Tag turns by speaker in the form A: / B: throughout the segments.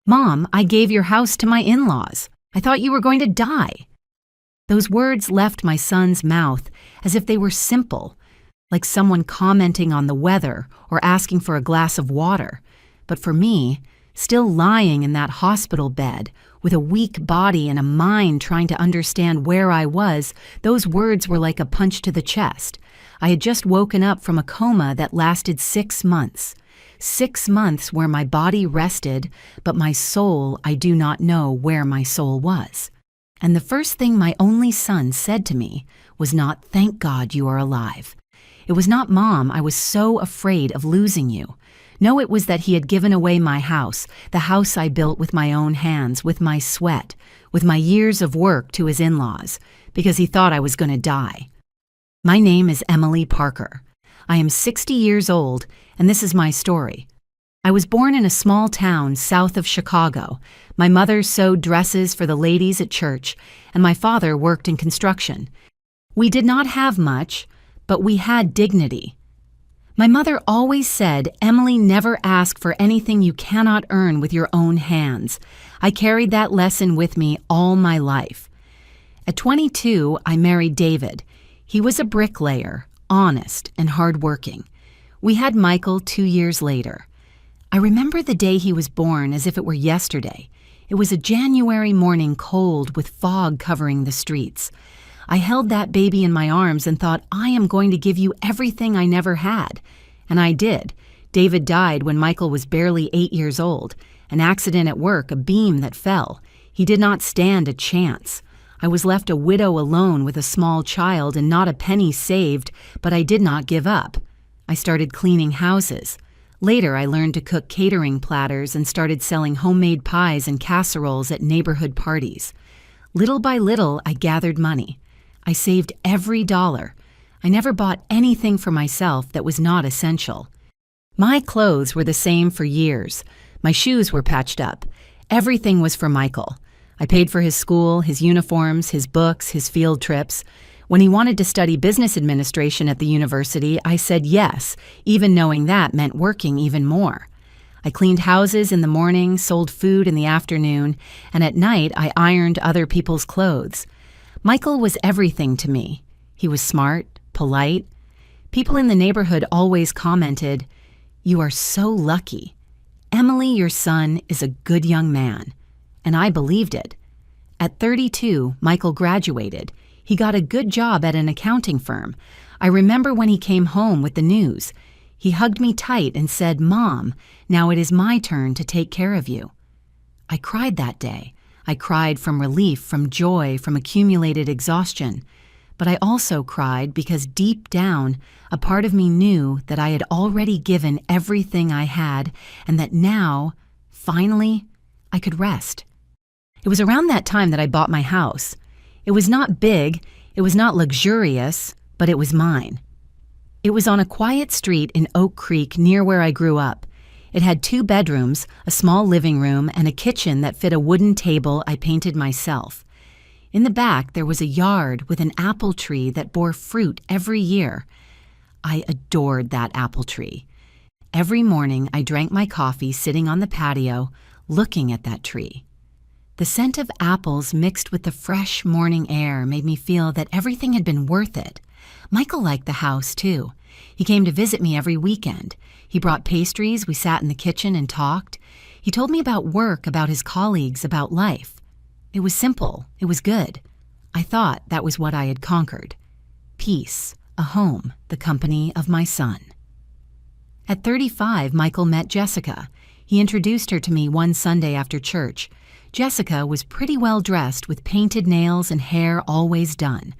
A: "Mom, I gave your house to my in-laws. I thought you were going to die." Those words left my son's mouth as if they were simple, like someone commenting on the weather or asking for a glass of water. But for me, still lying in that hospital bed, with a weak body and a mind trying to understand where I was, those words were like a punch to the chest. I had just woken up from a coma that lasted 6 months. 6 months where my body rested, but my soul, I do not know where my soul was. And the first thing my only son said to me was not, "Thank God you are alive." It was not, "Mom, I was so afraid of losing you." No, it was that he had given away my house, the house I built with my own hands, with my sweat, with my years of work, to his in-laws, because he thought I was going to die. My name is Emily Parker. I am 60 years old, and this is my story. I was born in a small town south of Chicago. My mother sewed dresses for the ladies at church, and my father worked in construction. We did not have much, but we had dignity. My mother always said, "Emily, never ask for anything you cannot earn with your own hands." I carried that lesson with me all my life. At 22, I married David. He was a bricklayer, honest and hardworking. We had Michael 2 years later. I remember the day he was born as if it were yesterday. It was a January morning, cold with fog covering the streets. I held that baby in my arms and thought, I am going to give you everything I never had. And I did. David died when Michael was barely 8 years old. An accident at work, a beam that fell. He did not stand a chance. I was left a widow alone with a small child and not a penny saved, but I did not give up. I started cleaning houses. Later, I learned to cook catering platters and started selling homemade pies and casseroles at neighborhood parties. Little by little, I gathered money. I saved every dollar. I never bought anything for myself that was not essential. My clothes were the same for years. My shoes were patched up. Everything was for Michael. I paid for his school, his uniforms, his books, his field trips. When he wanted to study business administration at the university, I said yes, even knowing that meant working even more. I cleaned houses in the morning, sold food in the afternoon, and at night I ironed other people's clothes. Michael was everything to me. He was smart, polite. People in the neighborhood always commented, "You are so lucky. Emily, your son, is a good young man." And I believed it. At 32, Michael graduated. He got a good job at an accounting firm. I remember when he came home with the news. He hugged me tight and said, "Mom, now it is my turn to take care of you." I cried that day. I cried from relief, from joy, from accumulated exhaustion. But I also cried because deep down, a part of me knew that I had already given everything I had and that now, finally, I could rest. It was around that time that I bought my house. It was not big, it was not luxurious, but it was mine. It was on a quiet street in Oak Creek near where I grew up. It had 2 bedrooms, a small living room, and a kitchen that fit a wooden table I painted myself. In the back, there was a yard with an apple tree that bore fruit every year. I adored that apple tree. Every morning, I drank my coffee sitting on the patio, looking at that tree. The scent of apples mixed with the fresh morning air made me feel that everything had been worth it. Michael liked the house, too. He came to visit me every weekend. He brought pastries, we sat in the kitchen and talked. He told me about work, about his colleagues, about life. It was simple, it was good. I thought that was what I had conquered. Peace, a home, the company of my son. At 35, Michael met Jessica. He introduced her to me one Sunday after church. Jessica was pretty well dressed with painted nails and hair always done.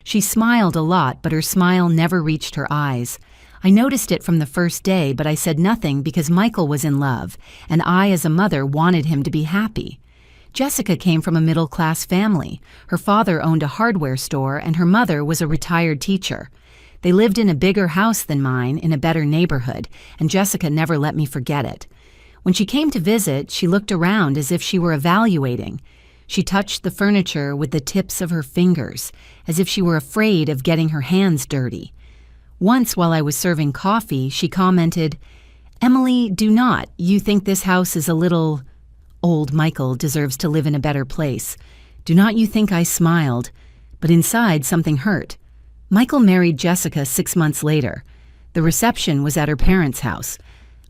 A: She smiled a lot, but her smile never reached her eyes. I noticed it from the first day, but I said nothing because Michael was in love, and I, as a mother, wanted him to be happy. Jessica came from a middle-class family. Her father owned a hardware store, and her mother was a retired teacher. They lived in a bigger house than mine, in a better neighborhood, and Jessica never let me forget it. When she came to visit, she looked around as if she were evaluating. She touched the furniture with the tips of her fingers, as if she were afraid of getting her hands dirty. Once, while I was serving coffee, she commented, "Emily, do not. You think this house is a little Old Michael deserves to live in a better place. Do not you think I smiled? But inside, something hurt. Michael married Jessica 6 months later. The reception was at her parents' house.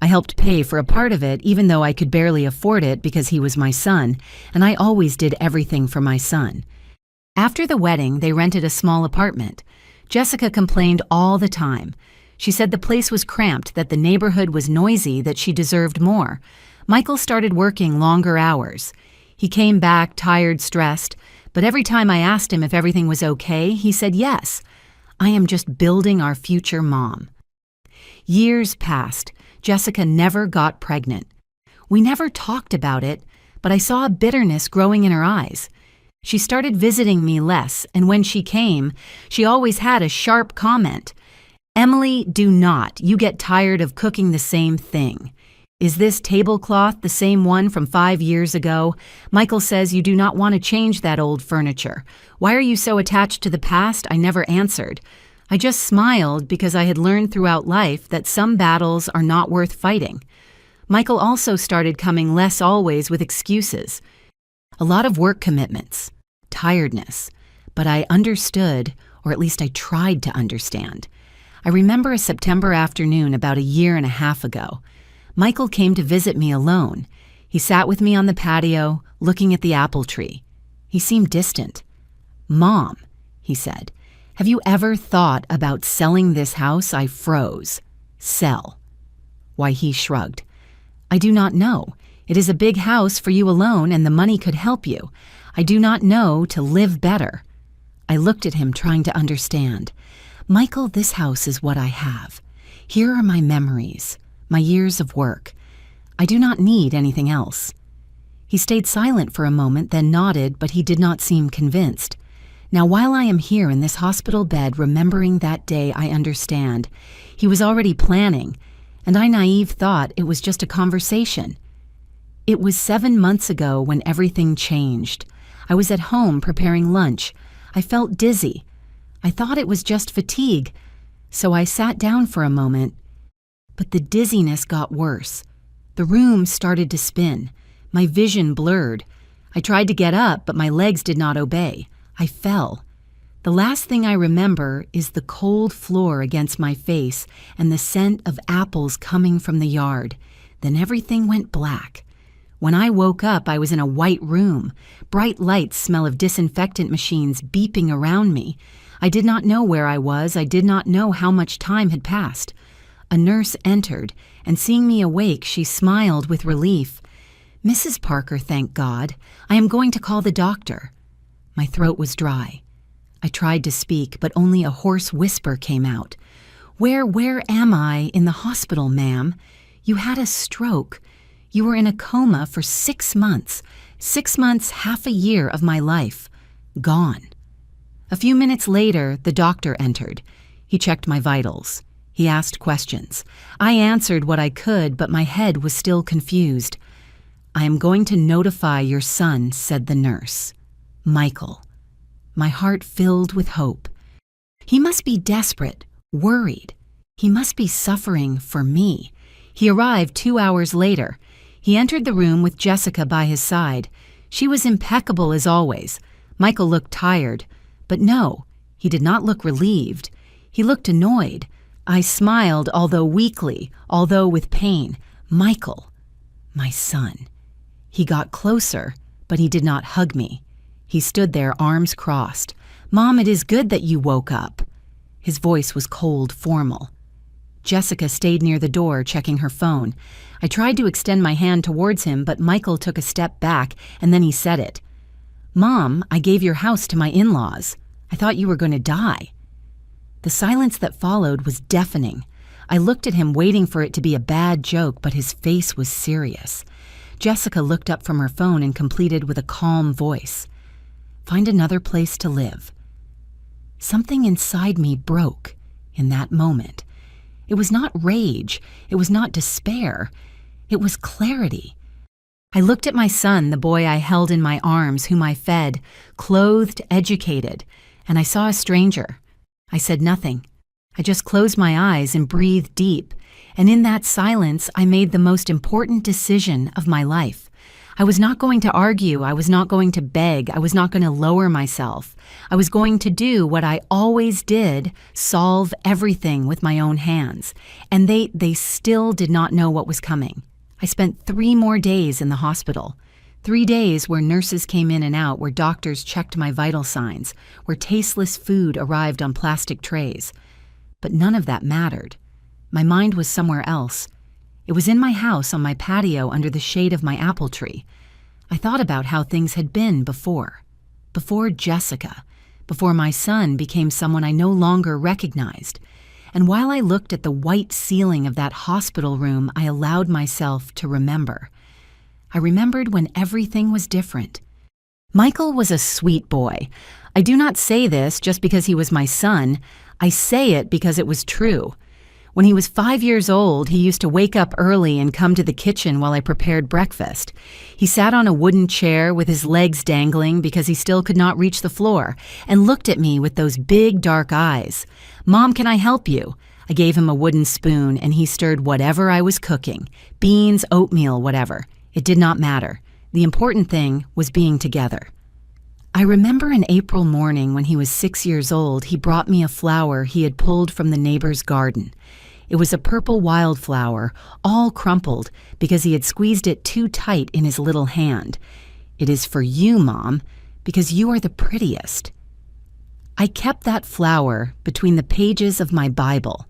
A: I helped pay for a part of it, even though I could barely afford it because he was my son, and I always did everything for my son. After the wedding, they rented a small apartment. Jessica complained all the time. She said the place was cramped, that the neighborhood was noisy, that she deserved more. Michael started working longer hours. He came back tired, stressed, but every time I asked him if everything was okay, he said yes. I am just building our future mom. Years passed. Jessica never got pregnant. We never talked about it, but I saw a bitterness growing in her eyes. She started visiting me less, and when she came, she always had a sharp comment. "Emily, do not. You get tired of cooking the same thing. Is this tablecloth the same one from 5 years ago? Michael says you do not want to change that old furniture. Why are you so attached to the past?" I never answered. I just smiled because I had learned throughout life that some battles are not worth fighting. Michael also started coming less always with excuses. A lot of work commitments, tiredness, but I understood, or at least I tried to understand. I remember a September afternoon about a year and a half ago. Michael came to visit me alone. He sat with me on the patio, looking at the apple tree. He seemed distant. "Mom," he said, "have you ever thought about selling this house?" I froze. "Sell." Why, he shrugged. "I do not know. It is a big house for you alone, and the money could help you. I do not know to live better." I looked at him, trying to understand. "Michael, this house is what I have. Here are my memories, my years of work. I do not need anything else." He stayed silent for a moment, then nodded, but he did not seem convinced. Now, while I am here in this hospital bed remembering that day, I understand. He was already planning, and I naive thought it was just a conversation. It was 7 months ago when everything changed. I was at home preparing lunch. I felt dizzy. I thought it was just fatigue, so I sat down for a moment. But the dizziness got worse. The room started to spin. My vision blurred. I tried to get up, but my legs did not obey. I fell. The last thing I remember is the cold floor against my face and the scent of apples coming from the yard. Then everything went black. When I woke up, I was in a white room, bright lights, smell of disinfectant machines beeping around me. I did not know where I was. I did not know how much time had passed. A nurse entered, and seeing me awake, she smiled with relief. "Mrs. Parker, thank God. I am going to call the doctor." My throat was dry. I tried to speak, but only a hoarse whisper came out. Where am I in the hospital, ma'am? You had a stroke. You were in a coma for 6 months. 6 months, half a year of my life. Gone." A few minutes later, the doctor entered. He checked my vitals. He asked questions. I answered what I could, but my head was still confused. "I am going to notify your son," said the nurse. "Michael." My heart filled with hope. He must be desperate, worried. He must be suffering for me. He arrived 2 hours later. He entered the room with Jessica by his side. She was impeccable as always. Michael looked tired. But no, he did not look relieved. He looked annoyed. I smiled, although weakly, although with pain. Michael, my son. He got closer, but he did not hug me. He stood there, arms crossed. "Mom, it is good that you woke up." His voice was cold, formal. Jessica stayed near the door, checking her phone. I tried to extend my hand towards him, but Michael took a step back, and then he said it. "Mom, I gave your house to my in-laws. I thought you were going to die." The silence that followed was deafening. I looked at him, waiting for it to be a bad joke, but his face was serious. Jessica looked up from her phone and completed with a calm voice. "Find another place to live." Something inside me broke in that moment. It was not rage. It was not despair. It was clarity. I looked at my son, the boy I held in my arms, whom I fed, clothed, educated, and I saw a stranger. I said nothing. I just closed my eyes and breathed deep, and in that silence I made the most important decision of my life. I was not going to argue. I was not going to beg. I was not going to lower myself. I was going to do what I always did, solve everything with my own hands. And they still did not know what was coming. I spent 3 more days in the hospital. 3 days where nurses came in and out, where doctors checked my vital signs, where tasteless food arrived on plastic trays. But none of that mattered. My mind was somewhere else. It was in my house on my patio under the shade of my apple tree. I thought about how things had been before. Before Jessica. Before my son became someone I no longer recognized. And while I looked at the white ceiling of that hospital room, I allowed myself to remember. I remembered when everything was different. Michael was a sweet boy. I do not say this just because he was my son. I say it because it was true. When he was 5 years old, he used to wake up early and come to the kitchen while I prepared breakfast. He sat on a wooden chair with his legs dangling because he still could not reach the floor, and looked at me with those big dark eyes. "Mom, can I help you?" I gave him a wooden spoon, and he stirred whatever I was cooking. Beans, oatmeal, whatever. It did not matter. The important thing was being together. I remember an April morning when he was 6 years old, he brought me a flower he had pulled from the neighbor's garden. It was a purple wildflower, all crumpled because he had squeezed it too tight in his little hand. "It is for you, Mom, because you are the prettiest." I kept that flower between the pages of my Bible.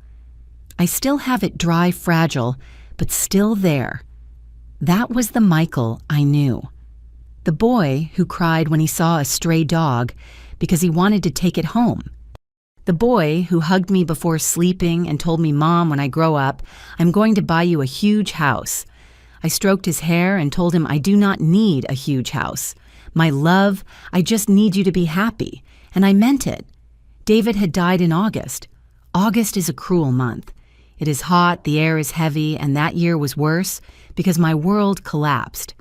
A: I still have it dry, fragile, but still there. That was the Michael I knew. The boy who cried when he saw a stray dog because he wanted to take it home. The boy who hugged me before sleeping and told me, "Mom, when I grow up, I'm going to buy you a huge house." I stroked his hair and told him I do not need a huge house. "My love, I just need you to be happy." And I meant it. David had died in August. August is a cruel month. It is hot, the air is heavy, and that year was worse because my world collapsed.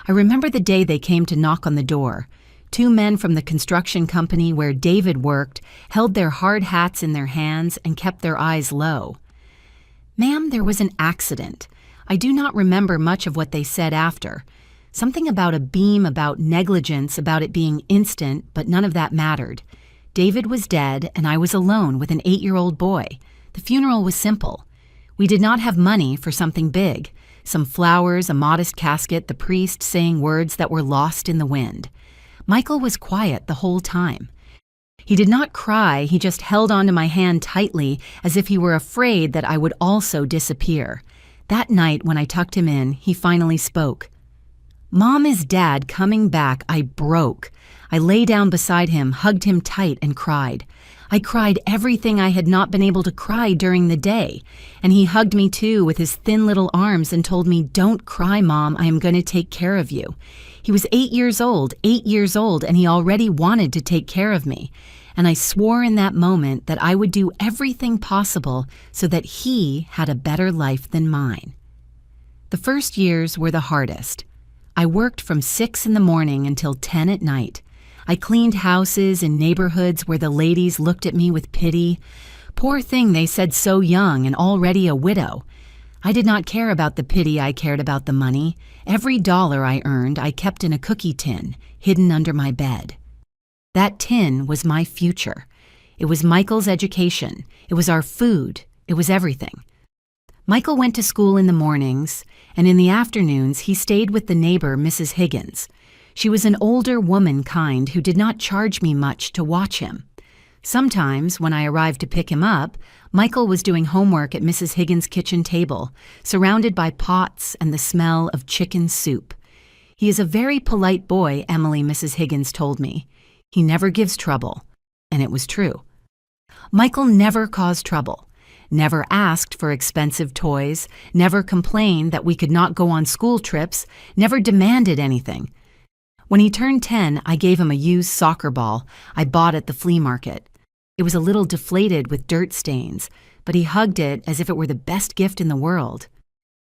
A: I remember the day they came to knock on the door. 2 men from the construction company where David worked held their hard hats in their hands and kept their eyes low. "Ma'am, there was an accident." I do not remember much of what they said after. Something about a beam, about negligence, about it being instant, but none of that mattered. David was dead, and I was alone with an 8-year-old boy. The funeral was simple. We did not have money for something big. Some flowers, a modest casket, the priest saying words that were lost in the wind. Michael was quiet the whole time. He did not cry, he just held onto my hand tightly as if he were afraid that I would also disappear. That night when I tucked him in, he finally spoke. "Mom, is Dad coming back?" I broke. I lay down beside him, hugged him tight, and cried. I cried everything I had not been able to cry during the day. And he hugged me too with his thin little arms and told me, "Don't cry, Mom, I am going to take care of you." He was 8 years old, and he already wanted to take care of me. And I swore in that moment that I would do everything possible so that he had a better life than mine. The first years were the hardest. I worked from 6 in the morning until 10 at night. I cleaned houses in neighborhoods where the ladies looked at me with pity. "Poor thing," they said, "so young and already a widow." I did not care about the pity, I cared about the money. Every dollar I earned, I kept in a cookie tin, hidden under my bed. That tin was my future. It was Michael's education. It was our food. It was everything. Michael went to school in the mornings, and in the afternoons he stayed with the neighbor, Mrs. Higgins. She was an older womankind who did not charge me much to watch him. Sometimes, when I arrived to pick him up, Michael was doing homework at Mrs. Higgins' kitchen table, surrounded by pots and the smell of chicken soup. "He is a very polite boy," Emily, Mrs. Higgins, told me. "He never gives trouble." And it was true. Michael never caused trouble, never asked for expensive toys, never complained that we could not go on school trips, never demanded anything. When he turned 10, I gave him a used soccer ball I bought at the flea market. It was a little deflated with dirt stains, but he hugged it as if it were the best gift in the world.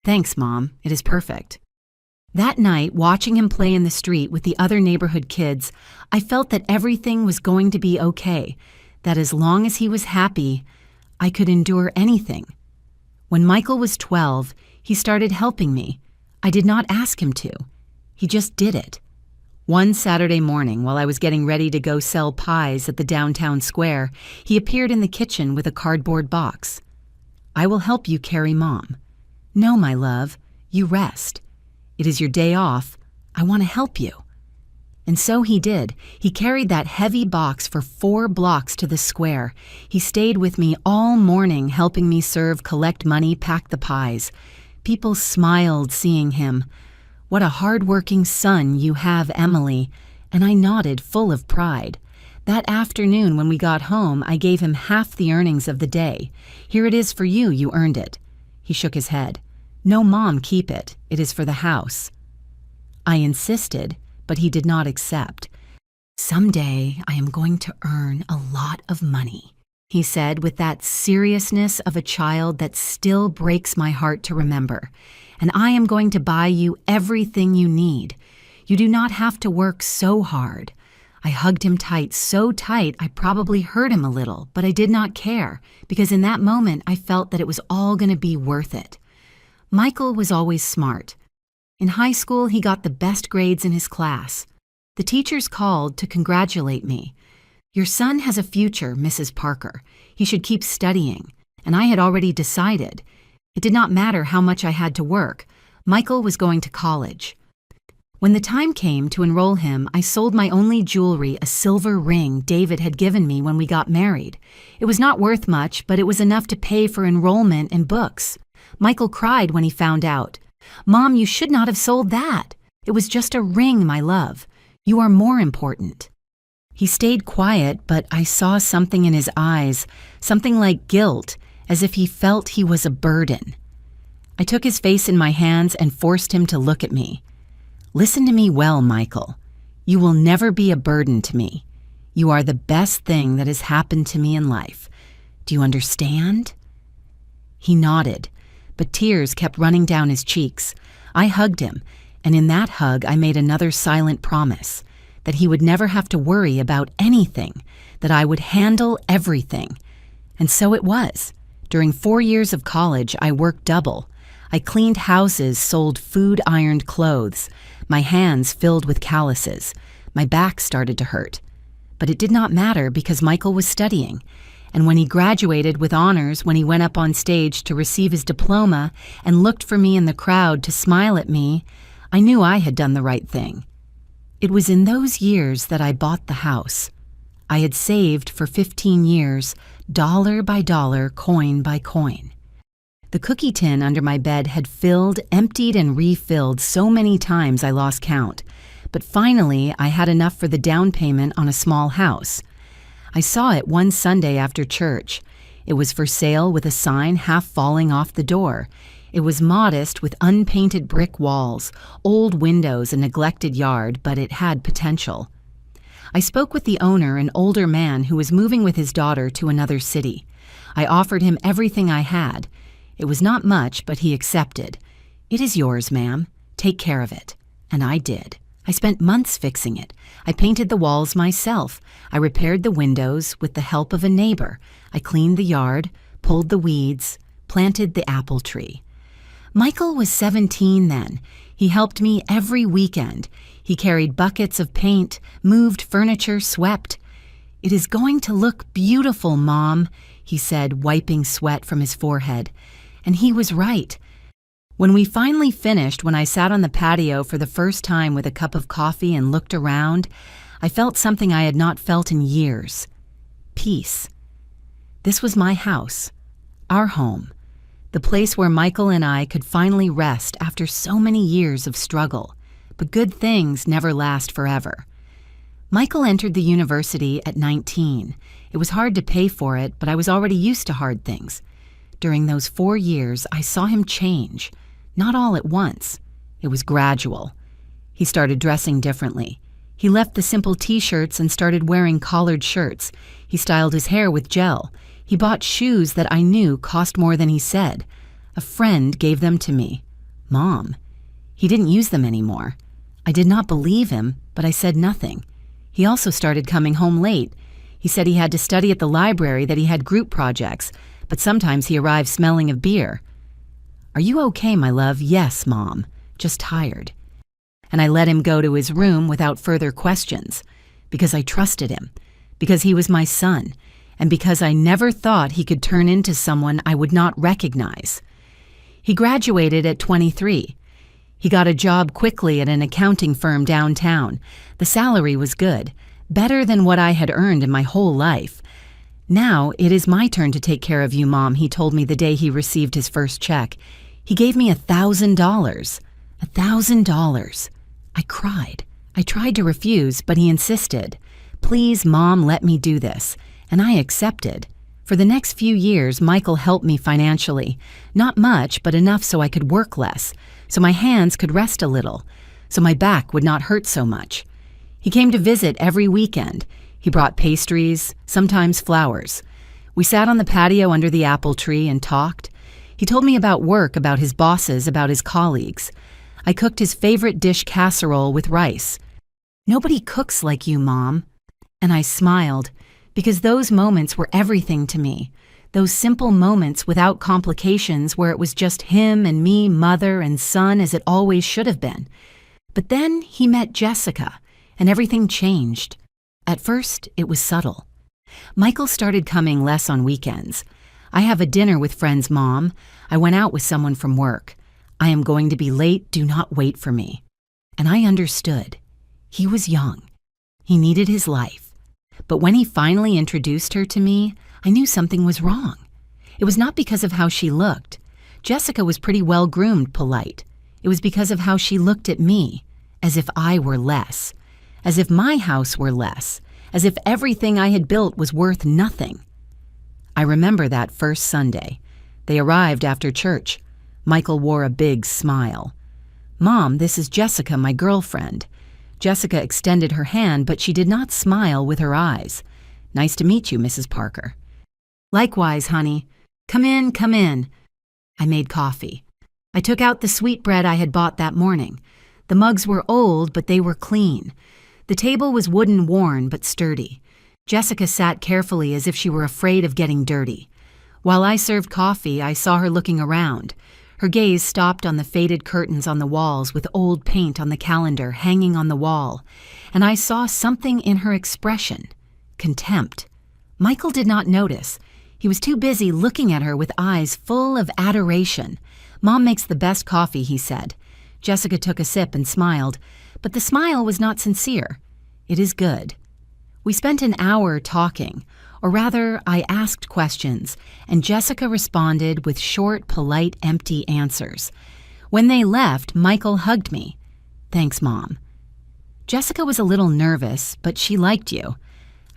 A: "Thanks, Mom. It is perfect." That night, watching him play in the street with the other neighborhood kids, I felt that everything was going to be okay, that as long as he was happy, I could endure anything. When Michael was 12, he started helping me. I did not ask him to. He just did it. One Saturday morning, while I was getting ready to go sell pies at the downtown square, he appeared in the kitchen with a cardboard box. "I will help you carry Mom." "No, my love, you rest. It is your day off. I want to help you." And so he did. He carried that heavy box for 4 blocks to the square. He stayed with me all morning, helping me serve, collect money, pack the pies. People smiled seeing him. "What a hard-working son you have, Emily," and I nodded, full of pride. That afternoon when we got home, I gave him half the earnings of the day. "Here it is for you, you earned it." He shook his head. "No, Mom, keep it. It is for the house." I insisted, but he did not accept. "Someday I am going to earn a lot of money," he said with that seriousness of a child that still breaks my heart to remember. "And I am going to buy you everything you need. You do not have to work so hard." I hugged him tight, so tight I probably hurt him a little, but I did not care, because in that moment I felt that it was all going to be worth it. Michael was always smart. In high school, he got the best grades in his class. The teachers called to congratulate me. "Your son has a future, Mrs. Parker. He should keep studying." And I had already decided. It did not matter how much I had to work. Michael was going to college. When the time came to enroll him, I sold my only jewelry, a silver ring David had given me when we got married. It was not worth much, but it was enough to pay for enrollment and books. Michael cried when he found out. "Mom, you should not have sold that. It was just a ring, my love. You are more important." He stayed quiet, but I saw something in his eyes, something like guilt, as if he felt he was a burden. I took his face in my hands and forced him to look at me. "Listen to me well, Michael. You will never be a burden to me. You are the best thing that has happened to me in life. Do you understand?" He nodded, but tears kept running down his cheeks. I hugged him, and in that hug I made another silent promise, that he would never have to worry about anything, that I would handle everything. And so it was. During 4 years of college, I worked double. I cleaned houses, sold food-ironed clothes. My hands filled with calluses. My back started to hurt. But it did not matter because Michael was studying. And when he graduated with honors, when he went up on stage to receive his diploma and looked for me in the crowd to smile at me, I knew I had done the right thing. It was in those years that I bought the house. I had saved for 15 years, dollar by dollar, coin by coin. The cookie tin under my bed had filled, emptied, and refilled so many times I lost count. But finally, I had enough for the down payment on a small house. I saw it one Sunday after church. It was for sale with a sign half falling off the door. It was modest with unpainted brick walls, old windows, a neglected yard, but it had potential. I spoke with the owner, an older man who was moving with his daughter to another city. I offered him everything I had. It was not much, but he accepted. "It is yours, ma'am. Take care of it." And I did. I spent months fixing it. I painted the walls myself. I repaired the windows with the help of a neighbor. I cleaned the yard, pulled the weeds, planted the apple tree. Michael was 17 then. He helped me every weekend. He carried buckets of paint, moved furniture, swept. "It is going to look beautiful, Mom," he said, wiping sweat from his forehead. And he was right. When we finally finished, when I sat on the patio for the first time with a cup of coffee and looked around, I felt something I had not felt in years. Peace. This was my house, our home, the place where Michael and I could finally rest after so many years of struggle. But good things never last forever. Michael entered the university at 19. It was hard to pay for it, but I was already used to hard things. During those 4 years, I saw him change. Not all at once. It was gradual. He started dressing differently. He left the simple t-shirts and started wearing collared shirts. He styled his hair with gel. He bought shoes that I knew cost more than he said. A friend gave them to me. Mom. He didn't use them anymore. I did not believe him, but I said nothing. He also started coming home late. He said he had to study at the library, that he had group projects, but sometimes he arrived smelling of beer. "Are you okay, my love?" "Yes, Mom. Just tired." and I let him go to his room without further questions, because I trusted him, because he was my son, and because I never thought he could turn into someone I would not recognize. He graduated at 23. He got a job quickly at an accounting firm downtown. The salary was good, better than what I had earned in my whole life. "Now it is my turn to take care of you, Mom," he told me the day he received his first check. He gave me $1,000. $1,000. I cried. I tried to refuse, but he insisted. "Please, Mom, let me do this." And I accepted. For the next few years, Michael helped me financially. Not much, but enough so I could work less, so my hands could rest a little, so my back would not hurt so much. He came to visit every weekend. He brought pastries, sometimes flowers. We sat on the patio under the apple tree and talked. He told me about work, about his bosses, about his colleagues. I cooked his favorite dish, casserole with rice. "Nobody cooks like you, Mom." And I smiled, because those moments were everything to me. Those simple moments without complications where it was just him and me, mother and son, as it always should have been. But then he met Jessica, and everything changed. At first, it was subtle. Michael started coming less on weekends. "I have a dinner with friends, Mom. I went out with someone from work. I am going to be late. Do not wait for me." And I understood. He was young. He needed his life. But when he finally introduced her to me, I knew something was wrong. It was not because of how she looked. Jessica was pretty well-groomed, polite. It was because of how she looked at me, as if I were less, as if my house were less, as if everything I had built was worth nothing. I remember that first Sunday. They arrived after church. Michael wore a big smile. "Mom, this is Jessica, my girlfriend." Jessica extended her hand, but she did not smile with her eyes. "Nice to meet you, Mrs. Parker." "Likewise, honey. Come in, come in." I made coffee. I took out the sweetbread I had bought that morning. The mugs were old, but they were clean. The table was wooden worn, but sturdy. Jessica sat carefully as if she were afraid of getting dirty. While I served coffee, I saw her looking around. Her gaze stopped on the faded curtains on the walls with old paint on the calendar hanging on the wall, and I saw something in her expression. Contempt. Michael did not notice. He was too busy looking at her with eyes full of adoration. "Mom makes the best coffee," he said. Jessica took a sip and smiled, but the smile was not sincere. "It is good." We spent an hour talking, or rather, I asked questions, and Jessica responded with short, polite, empty answers. When they left, Michael hugged me. "Thanks, Mom." Jessica was a little nervous, but she liked you.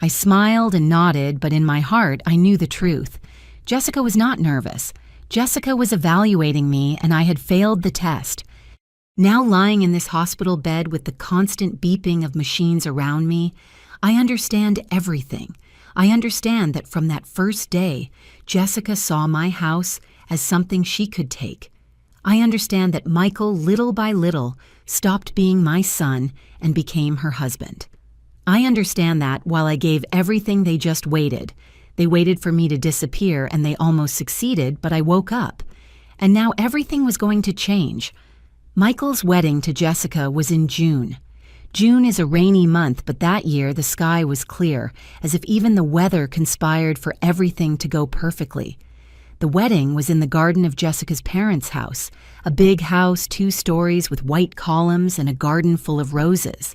A: I smiled and nodded, but in my heart, I knew the truth. Jessica was not nervous. Jessica was evaluating me, and I had failed the test. Now lying in this hospital bed with the constant beeping of machines around me, I understand everything. I understand that from that first day, Jessica saw my house as something she could take. I understand that Michael, little by little, stopped being my son and became her husband. I understand that while I gave everything, they just waited. They waited for me to disappear, and they almost succeeded, but I woke up. And now everything was going to change. Michael's wedding to Jessica was in June. June is a rainy month, but that year the sky was clear, as if even the weather conspired for everything to go perfectly. The wedding was in the garden of Jessica's parents' house, a big house, 2 stories with white columns and a garden full of roses.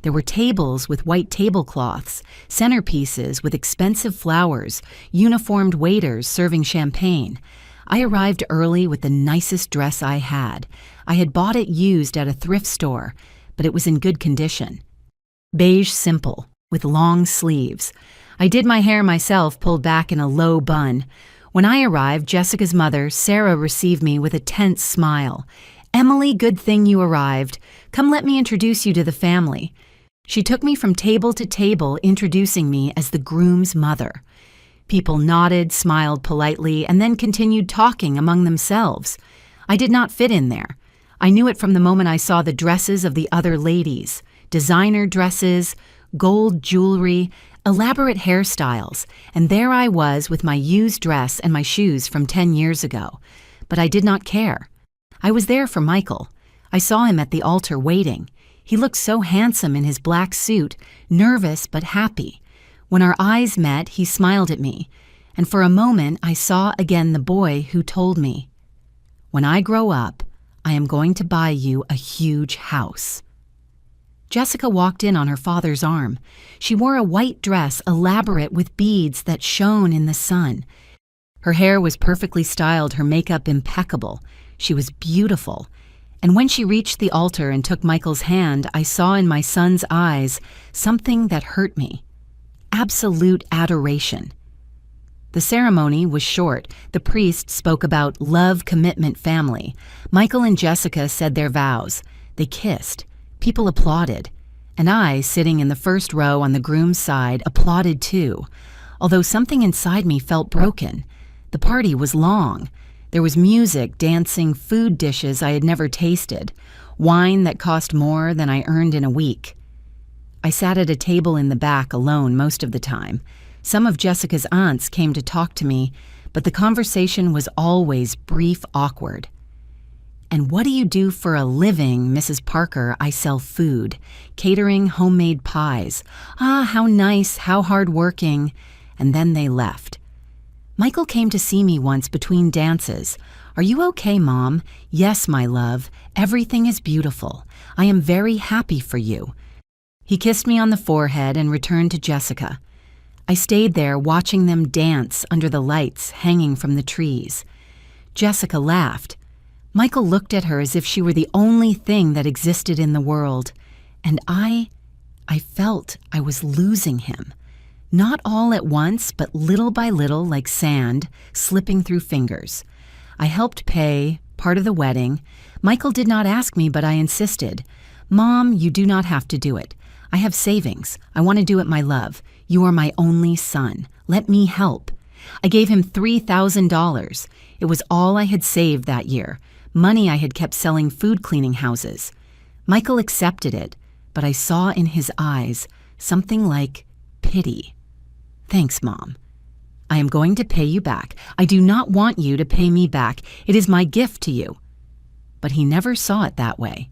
A: There were tables with white tablecloths, centerpieces with expensive flowers, uniformed waiters serving champagne. I arrived early with the nicest dress I had. I had bought it used at a thrift store, but it was in good condition. Beige simple, with long sleeves. I did my hair myself, pulled back in a low bun. When I arrived, Jessica's mother, Sarah, received me with a tense smile. "Emily, good thing you arrived. Come, let me introduce you to the family." She took me from table to table, introducing me as the groom's mother. People nodded, smiled politely, and then continued talking among themselves. I did not fit in there. I knew it from the moment I saw the dresses of the other ladies. Designer dresses, gold jewelry, elaborate hairstyles, and there I was with my used dress and my shoes from 10 years ago. But I did not care. I was there for Michael. I saw him at the altar waiting. He looked so handsome in his black suit, nervous but happy. When our eyes met, he smiled at me, and for a moment I saw again the boy who told me, "When I grow up, I am going to buy you a huge house." Jessica walked in on her father's arm. She wore a white dress elaborate with beads that shone in the sun. Her hair was perfectly styled, her makeup impeccable. She was beautiful. And when she reached the altar and took Michael's hand, I saw in my son's eyes something that hurt me. Absolute adoration. The ceremony was short. The priest spoke about love, commitment, family. Michael and Jessica said their vows. They kissed. People applauded. And I, sitting in the first row on the groom's side, applauded too. Although something inside me felt broken. The party was long. There was music, dancing, food dishes I had never tasted, wine that cost more than I earned in a week. I sat at a table in the back alone most of the time. Some of Jessica's aunts came to talk to me, but the conversation was always brief, awkward. "And what do you do for a living, Mrs. Parker?" "I sell food, catering, homemade pies." "Ah, how nice, how hard-working." And then they left. Michael came to see me once between dances. "Are you okay, Mom?" "Yes, my love. Everything is beautiful. I am very happy for you." He kissed me on the forehead and returned to Jessica. I stayed there watching them dance under the lights hanging from the trees. Jessica laughed. Michael looked at her as if she were the only thing that existed in the world. And I felt I was losing him. Not all at once, but little by little, like sand, slipping through fingers. I helped pay part of the wedding. Michael did not ask me, but I insisted. "Mom, you do not have to do it. I have savings. I want to do it, my love. You are my only son. Let me help." I gave him $3,000. It was all I had saved that year, money I had kept selling food cleaning houses. Michael accepted it, but I saw in his eyes something like pity. "Thanks, Mom. I am going to pay you back. I do not want you to pay me back. It is my gift to you." But he never saw it that way.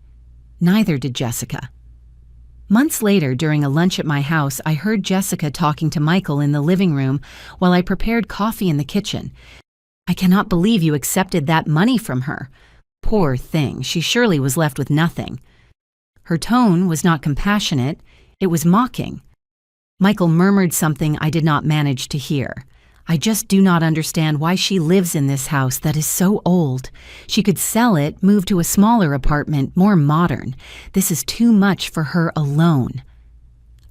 A: Neither did Jessica. Months later, during a lunch at my house, I heard Jessica talking to Michael in the living room while I prepared coffee in the kitchen. "I cannot believe you accepted that money from her." Poor thing, she surely was left with nothing. Her tone was not compassionate, it was mocking. Michael murmured something I did not manage to hear. "I just do not understand why she lives in this house that is so old. She could sell it, move to a smaller apartment, more modern. This is too much for her alone."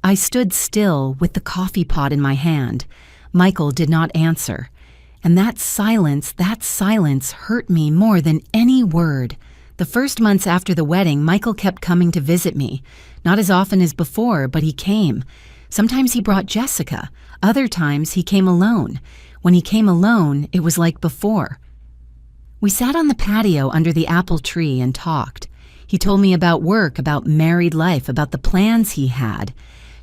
A: I stood still with the coffee pot in my hand. Michael did not answer. And that silence hurt me more than any word. The first months after the wedding, Michael kept coming to visit me. Not as often as before, but he came. Sometimes he brought Jessica. Other times he came alone. When he came alone, it was like before. We sat on the patio under the apple tree and talked. He told me about work, about married life, about the plans he had.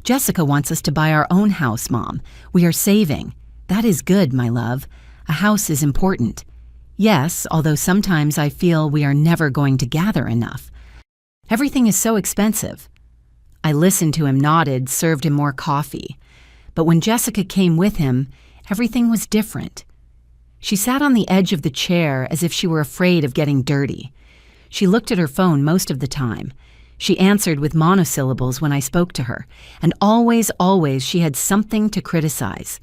A: "Jessica wants us to buy our own house, Mom. We are saving." "That is good, my love. A house is important." "Yes, although sometimes I feel we are never going to gather enough. Everything is so expensive." I listened to him, nodded, served him more coffee. But when Jessica came with him, everything was different. She sat on the edge of the chair as if she were afraid of getting dirty. She looked at her phone most of the time. She answered with monosyllables when I spoke to her, and always she had something to criticize.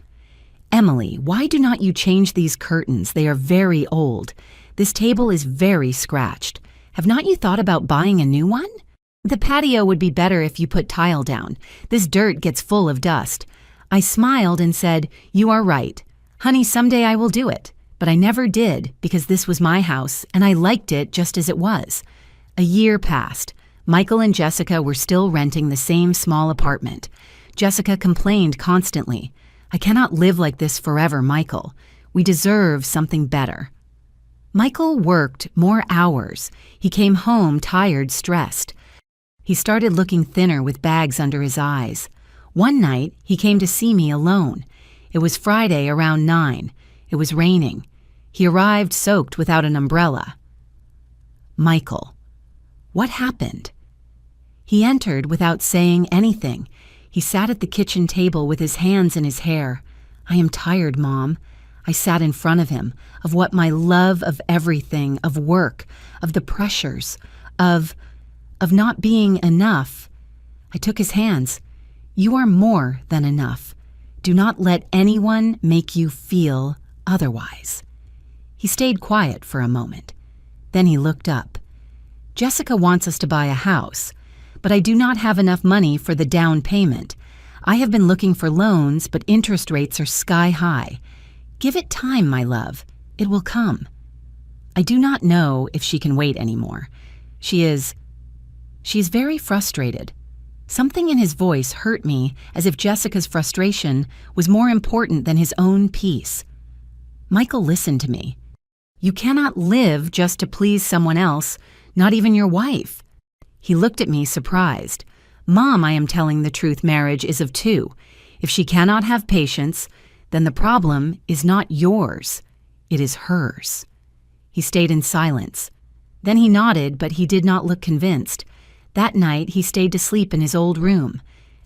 A: "Emily, why do not you change these curtains? They are very old. This table is very scratched. Have not you thought about buying a new one? The patio would be better if you put tile down. This dirt gets full of dust." I smiled and said, "You are right. Honey, someday I will do it." But I never did because this was my house and I liked it just as it was. A year passed. Michael and Jessica were still renting the same small apartment. Jessica complained constantly. "I cannot live like this forever, Michael. We deserve something better." Michael worked more hours. He came home tired, stressed. He started looking thinner with bags under his eyes. One night, he came to see me alone. It was Friday around 9. It was raining. He arrived soaked without an umbrella. "Michael, what happened?" He entered without saying anything. He sat at the kitchen table with his hands in his hair. "I am tired, Mom." I sat in front of him, of what my love of everything, of work, of the pressures, of not being enough. I took his hands. "You are more than enough. Do not let anyone make you feel otherwise." He stayed quiet for a moment. Then he looked up. "Jessica wants us to buy a house, but I do not have enough money for the down payment. I have been looking for loans, but interest rates are sky high. Give it time, my love. It will come. I do not know if she can wait anymore. She is very frustrated." Something in his voice hurt me, as if Jessica's frustration was more important than his own peace. Michael listened to me. "You cannot live just to please someone else, not even your wife." He looked at me surprised. "Mom, I am telling the truth. Marriage is of two. If she cannot have patience, then the problem is not yours. It is hers." He stayed in silence. Then he nodded, but he did not look convinced. That night, he stayed to sleep in his old room,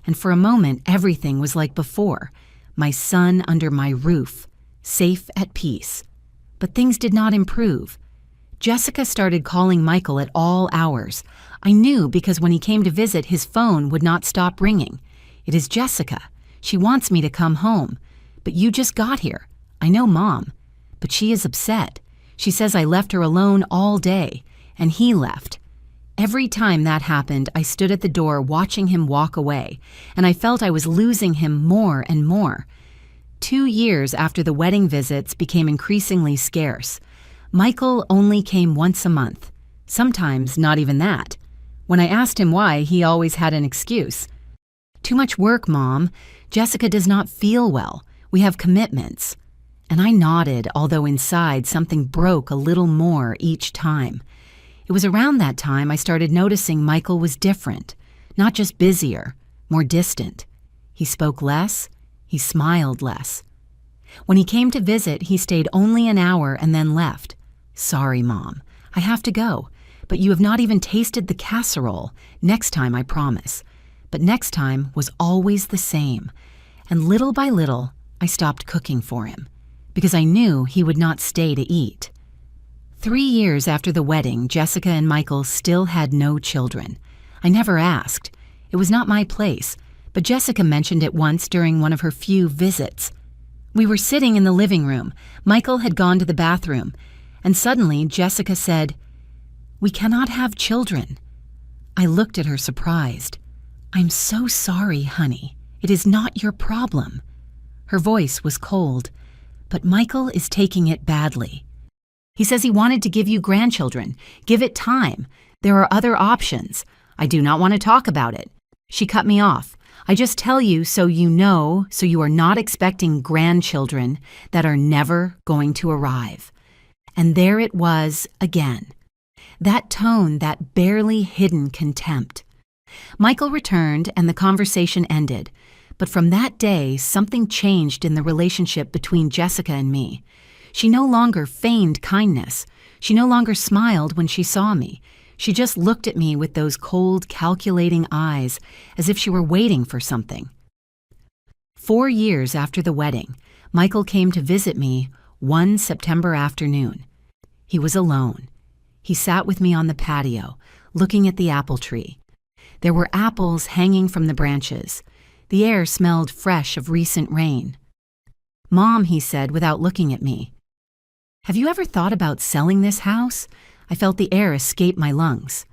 A: and for a moment, everything was like before. My son under my roof, safe at peace. But things did not improve. Jessica started calling Michael at all hours. I knew because when he came to visit, his phone would not stop ringing. "It is Jessica. She wants me to come home. But you just got here. I know, Mom. But she is upset. She says I left her alone all day, and he left." Every time that happened, I stood at the door watching him walk away, and I felt I was losing him more and more. 2 years after the wedding visits became increasingly scarce. Michael only came once a month, sometimes not even that. When I asked him why, he always had an excuse. "Too much work, Mom. Jessica does not feel well. We have commitments." And I nodded, although inside something broke a little more each time. It was around that time I started noticing Michael was different, not just busier, more distant. He spoke less, he smiled less. When he came to visit, he stayed only an hour and then left. "Sorry, Mom, I have to go, but you have not even tasted the casserole. Next time, I promise." But next time was always the same, and little by little, I stopped cooking for him, because I knew he would not stay to eat. 3 years after the wedding, Jessica and Michael still had no children. I never asked. It was not my place, but Jessica mentioned it once during one of her few visits. We were sitting in the living room. Michael had gone to the bathroom, and suddenly Jessica said, "We cannot have children." I looked at her surprised. "I'm so sorry, honey. It is not your problem." Her voice was cold, but Michael is taking it badly. "He says he wanted to give you grandchildren. Give it time. There are other options. I do not want to talk about it." She cut me off. "I just tell you so you know, so you are not expecting grandchildren that are never going to arrive." And there it was again. That tone, that barely hidden contempt. Michael returned and the conversation ended. But from that day, something changed in the relationship between Jessica and me. She no longer feigned kindness. She no longer smiled when she saw me. She just looked at me with those cold, calculating eyes, as if she were waiting for something. 4 years after the wedding, Michael came to visit me one September afternoon. He was alone. He sat with me on the patio, looking at the apple tree. There were apples hanging from the branches. The air smelled fresh of recent rain. "Mom," he said without looking at me, "have you ever thought about selling this house?" I felt the air escape my lungs.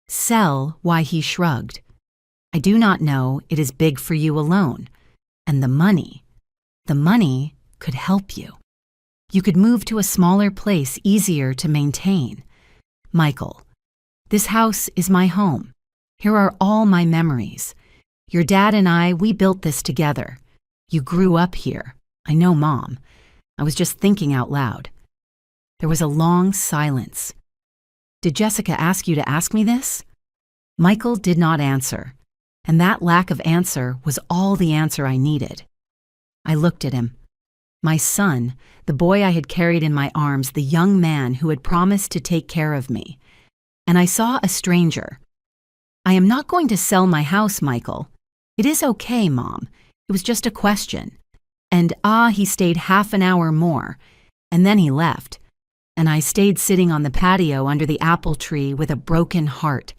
A: "Sell?" Why, he shrugged. "I do not know. It is big for you alone. And the money could help you. You could move to a smaller place, easier to maintain." "Michael, this house is my home. Here are all my memories. Your dad and I, we built this together. You grew up here. I know, Mom. I was just thinking out loud." There was a long silence. "Did Jessica ask you to ask me this?" Michael did not answer, and that lack of answer was all the answer I needed. I looked at him. My son, the boy I had carried in my arms, the young man who had promised to take care of me. And I saw a stranger. I am not going to sell my house, Michael. It is okay, Mom. It was just a question. And he stayed half an hour more, and then he left. And I stayed sitting on the patio under the apple tree with a broken heart,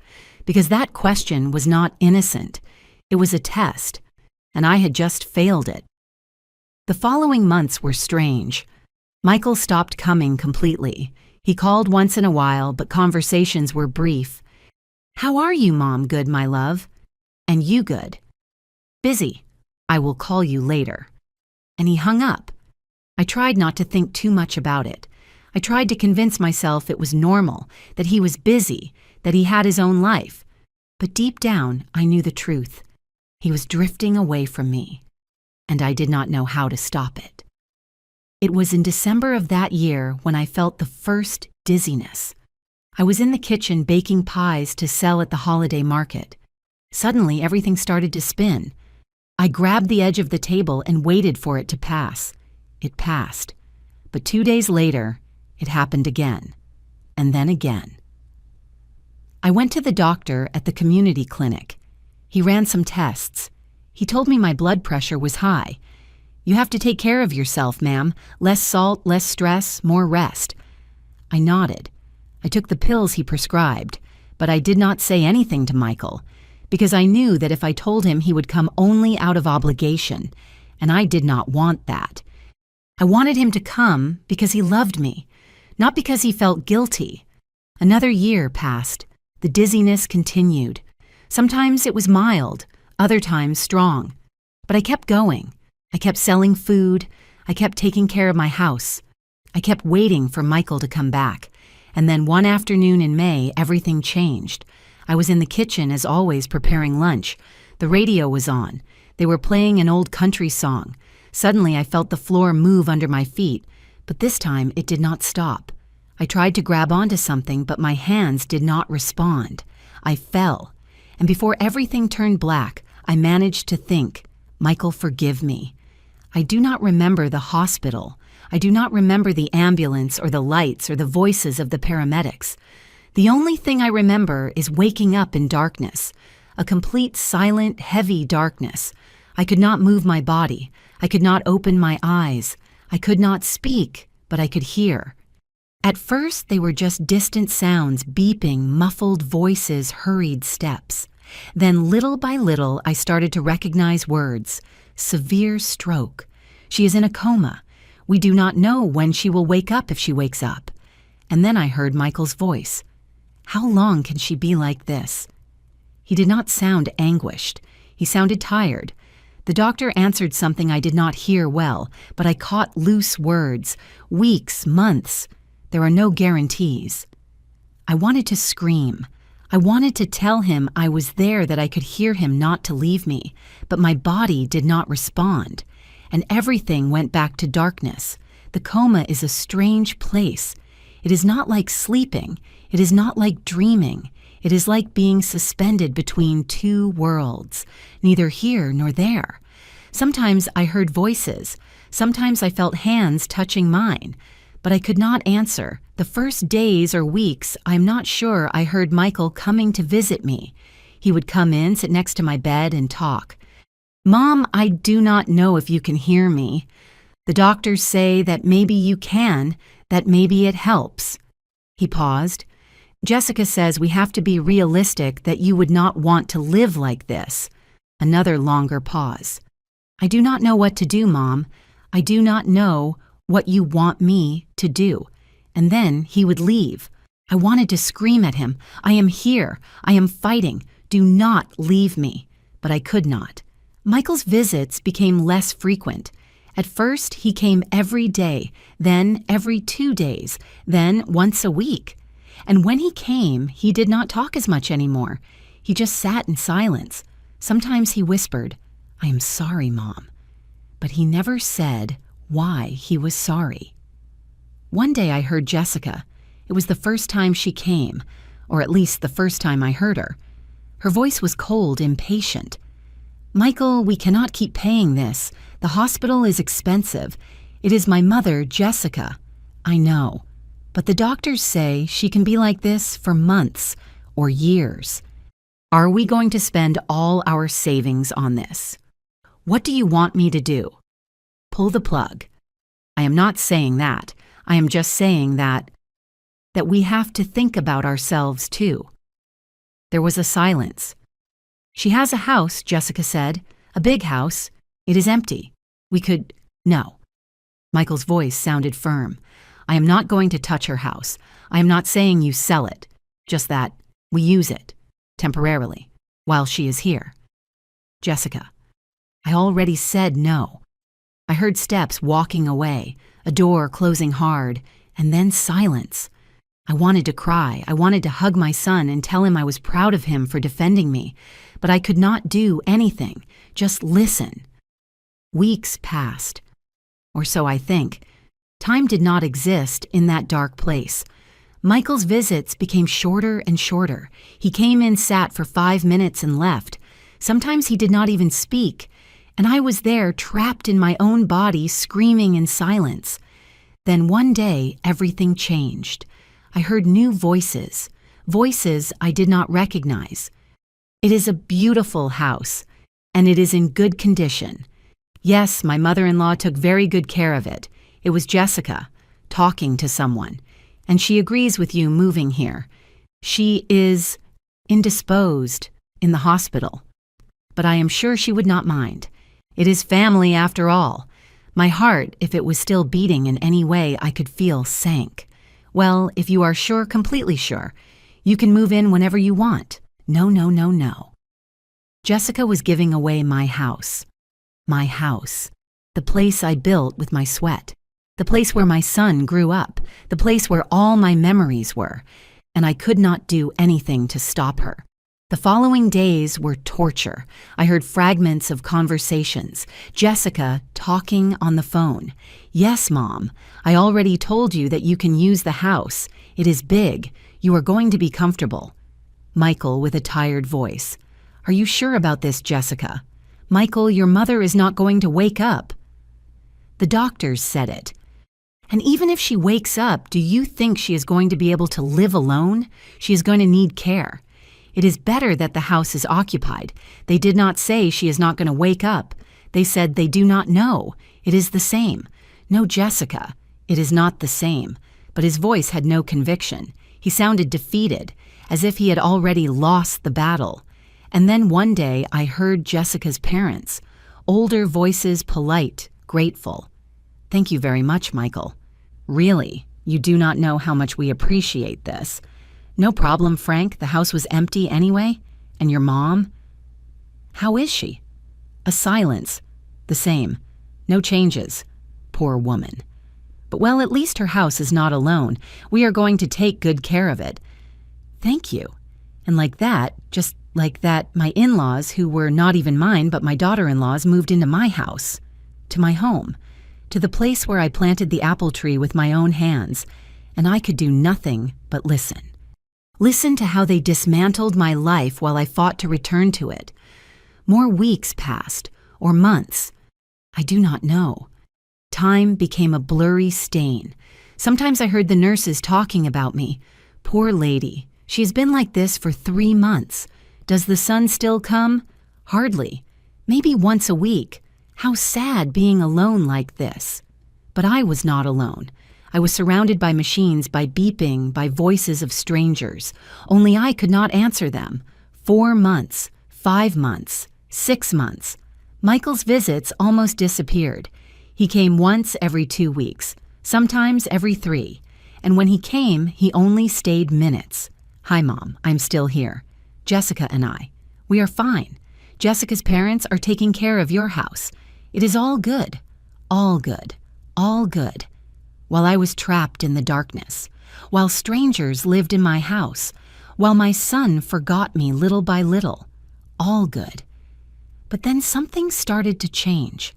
A: because that question was not innocent. It was a test, and I had just failed it. The following months were strange. Michael stopped coming completely. He called once in a while, but conversations were brief. "How are you, Mom? Good, my love. And you good?" "Busy. I will call you later." And he hung up. I tried not to think too much about it. I tried to convince myself it was normal, that he was busy, that he had his own life. But deep down, I knew the truth. He was drifting away from me, and I did not know how to stop it. It was in December of that year when I felt the first dizziness. I was in the kitchen baking pies to sell at the holiday market. Suddenly, everything started to spin. I grabbed the edge of the table and waited for it to pass. It passed. But 2 days later, it happened again, and then again. I went to the doctor at the community clinic. He ran some tests. He told me my blood pressure was high. "You have to take care of yourself, ma'am. Less salt, less stress, more rest." I nodded. I took the pills he prescribed, but I did not say anything to Michael, because I knew that if I told him, he would come only out of obligation, and I did not want that. I wanted him to come because he loved me, not because he felt guilty. Another year passed. The dizziness continued. Sometimes it was mild, other times strong. But I kept going. I kept selling food. I kept taking care of my house. I kept waiting for Michael to come back. And then one afternoon in May, everything changed. I was in the kitchen, as always, preparing lunch. The radio was on. They were playing an old country song. Suddenly, I felt the floor move under my feet, but this time it did not stop. I tried to grab onto something, but my hands did not respond. I fell, and before everything turned black, I managed to think, "Michael, forgive me." I do not remember the hospital. I do not remember the ambulance or the lights or the voices of the paramedics. The only thing I remember is waking up in darkness, a complete, silent, heavy darkness. I could not move my body. I could not open my eyes. I could not speak, but I could hear. At first, they were just distant sounds, beeping, muffled voices, hurried steps. Then, little by little, I started to recognize words. Severe stroke. She is in a coma. We do not know when she will wake up if she wakes up. And then I heard Michael's voice. How long can she be like this? He did not sound anguished. He sounded tired. The doctor answered something I did not hear well, but I caught loose words. Weeks, months. There are no guarantees. I wanted to scream. I wanted to tell him I was there, that I could hear him not to leave me, but my body did not respond, and everything went back to darkness. The coma is a strange place. It is not like sleeping. It is not like dreaming. It is like being suspended between two worlds, neither here nor there. Sometimes I heard voices. Sometimes I felt hands touching mine, but I could not answer. The first days or weeks, I'm not sure I heard Michael coming to visit me. He would come in, sit next to my bed, and talk. "Mom, I do not know if you can hear me. The doctors say that maybe you can, that maybe it helps." He paused. "Jessica says we have to be realistic, that you would not want to live like this." Another longer pause. "I do not know what to do, Mom. I do not know what you want me to do." And then he would leave. I wanted to scream at him. "I am here. I am fighting. Do not leave me." But I could not. Michael's visits became less frequent. At first, he came every day, then every 2 days, then once a week. And when he came, he did not talk as much anymore. He just sat in silence. Sometimes he whispered, "I am sorry, Mom." But he never said why he was sorry. One day I heard Jessica. It was the first time she came, or at least the first time I heard her. Her voice was cold, impatient. "Michael, we cannot keep paying this. The hospital is expensive. It is my mother, Jessica." "I know, but the doctors say she can be like this for months or years." Are we going to spend all our savings on this? What do you want me to do? Pull the plug. I am not saying that. I am just saying that we have to think about ourselves too. There was a silence. She has a house, Jessica said. A big house. It is empty. We could… No. Michael's voice sounded firm. I am not going to touch her house. I am not saying you sell it. Just that we use it, temporarily, while she is here. Jessica, I already said no. I heard steps walking away, a door closing hard, and then silence. I wanted to cry. I wanted to hug my son and tell him I was proud of him for defending me, but I could not do anything, just listen. Weeks passed, or so I think. Time did not exist in that dark place. Michael's visits became shorter and shorter. He came in, sat for 5 minutes and left. Sometimes he did not even speak, and I was there trapped in my own body, screaming in silence. Then one day, everything changed. I heard new voices, voices I did not recognize. It is a beautiful house, and it is in good condition. Yes, my mother-in-law took very good care of it. It was Jessica, talking to someone, and she agrees with you moving here. She is indisposed in the hospital, but I am sure she would not mind. It is family after all. My heart, if it was still beating in any way I could feel, sank. Well, if you are sure, completely sure, you can move in whenever you want. No, no, no, no. Jessica was giving away my house. My house. The place I built with my sweat. The place where my son grew up. The place where all my memories were. And I could not do anything to stop her. The following days were torture. I heard fragments of conversations. Jessica talking on the phone. Yes, Mom, I already told you that you can use the house. It is big. You are going to be comfortable. Michael with a tired voice. Are you sure about this, Jessica? Michael, your mother is not going to wake up. The doctors said it. And even if she wakes up, do you think she is going to be able to live alone? She is going to need care. It is better that the house is occupied. They did not say she is not going to wake up. They said they do not know. It is the same. No, Jessica, it is not the same. But his voice had no conviction. He sounded defeated, as if he had already lost the battle. And then one day I heard Jessica's parents, older voices, polite, grateful. Thank you very much, Michael. Really, you do not know how much we appreciate this. No problem, Frank. The house was empty anyway. And your mom? How is she? A silence. The same. No changes. Poor woman. But well, at least her house is not alone. We are going to take good care of it. Thank you. And like that, just like that, my in-laws, who were not even mine but my daughter-in-laws, moved into my house. To my home. To the place where I planted the apple tree with my own hands. And I could do nothing but listen. Listen to how they dismantled my life while I fought to return to it. More weeks passed, or months. I do not know. Time became a blurry stain. Sometimes I heard the nurses talking about me. Poor lady, she has been like this for 3 months. Does the sun still come? Hardly. Maybe once a week. How sad being alone like this. But I was not alone. I was surrounded by machines, by beeping, by voices of strangers. Only I could not answer them. 4 months, 5 months, 6 months. Michael's visits almost disappeared. He came once every 2 weeks, sometimes every 3. And when he came, he only stayed minutes. Hi, Mom, I'm still here. Jessica and I. We are fine. Jessica's parents are taking care of your house. It is all good. All good. All good. While I was trapped in the darkness, while strangers lived in my house, while my son forgot me little by little, all good. But then something started to change.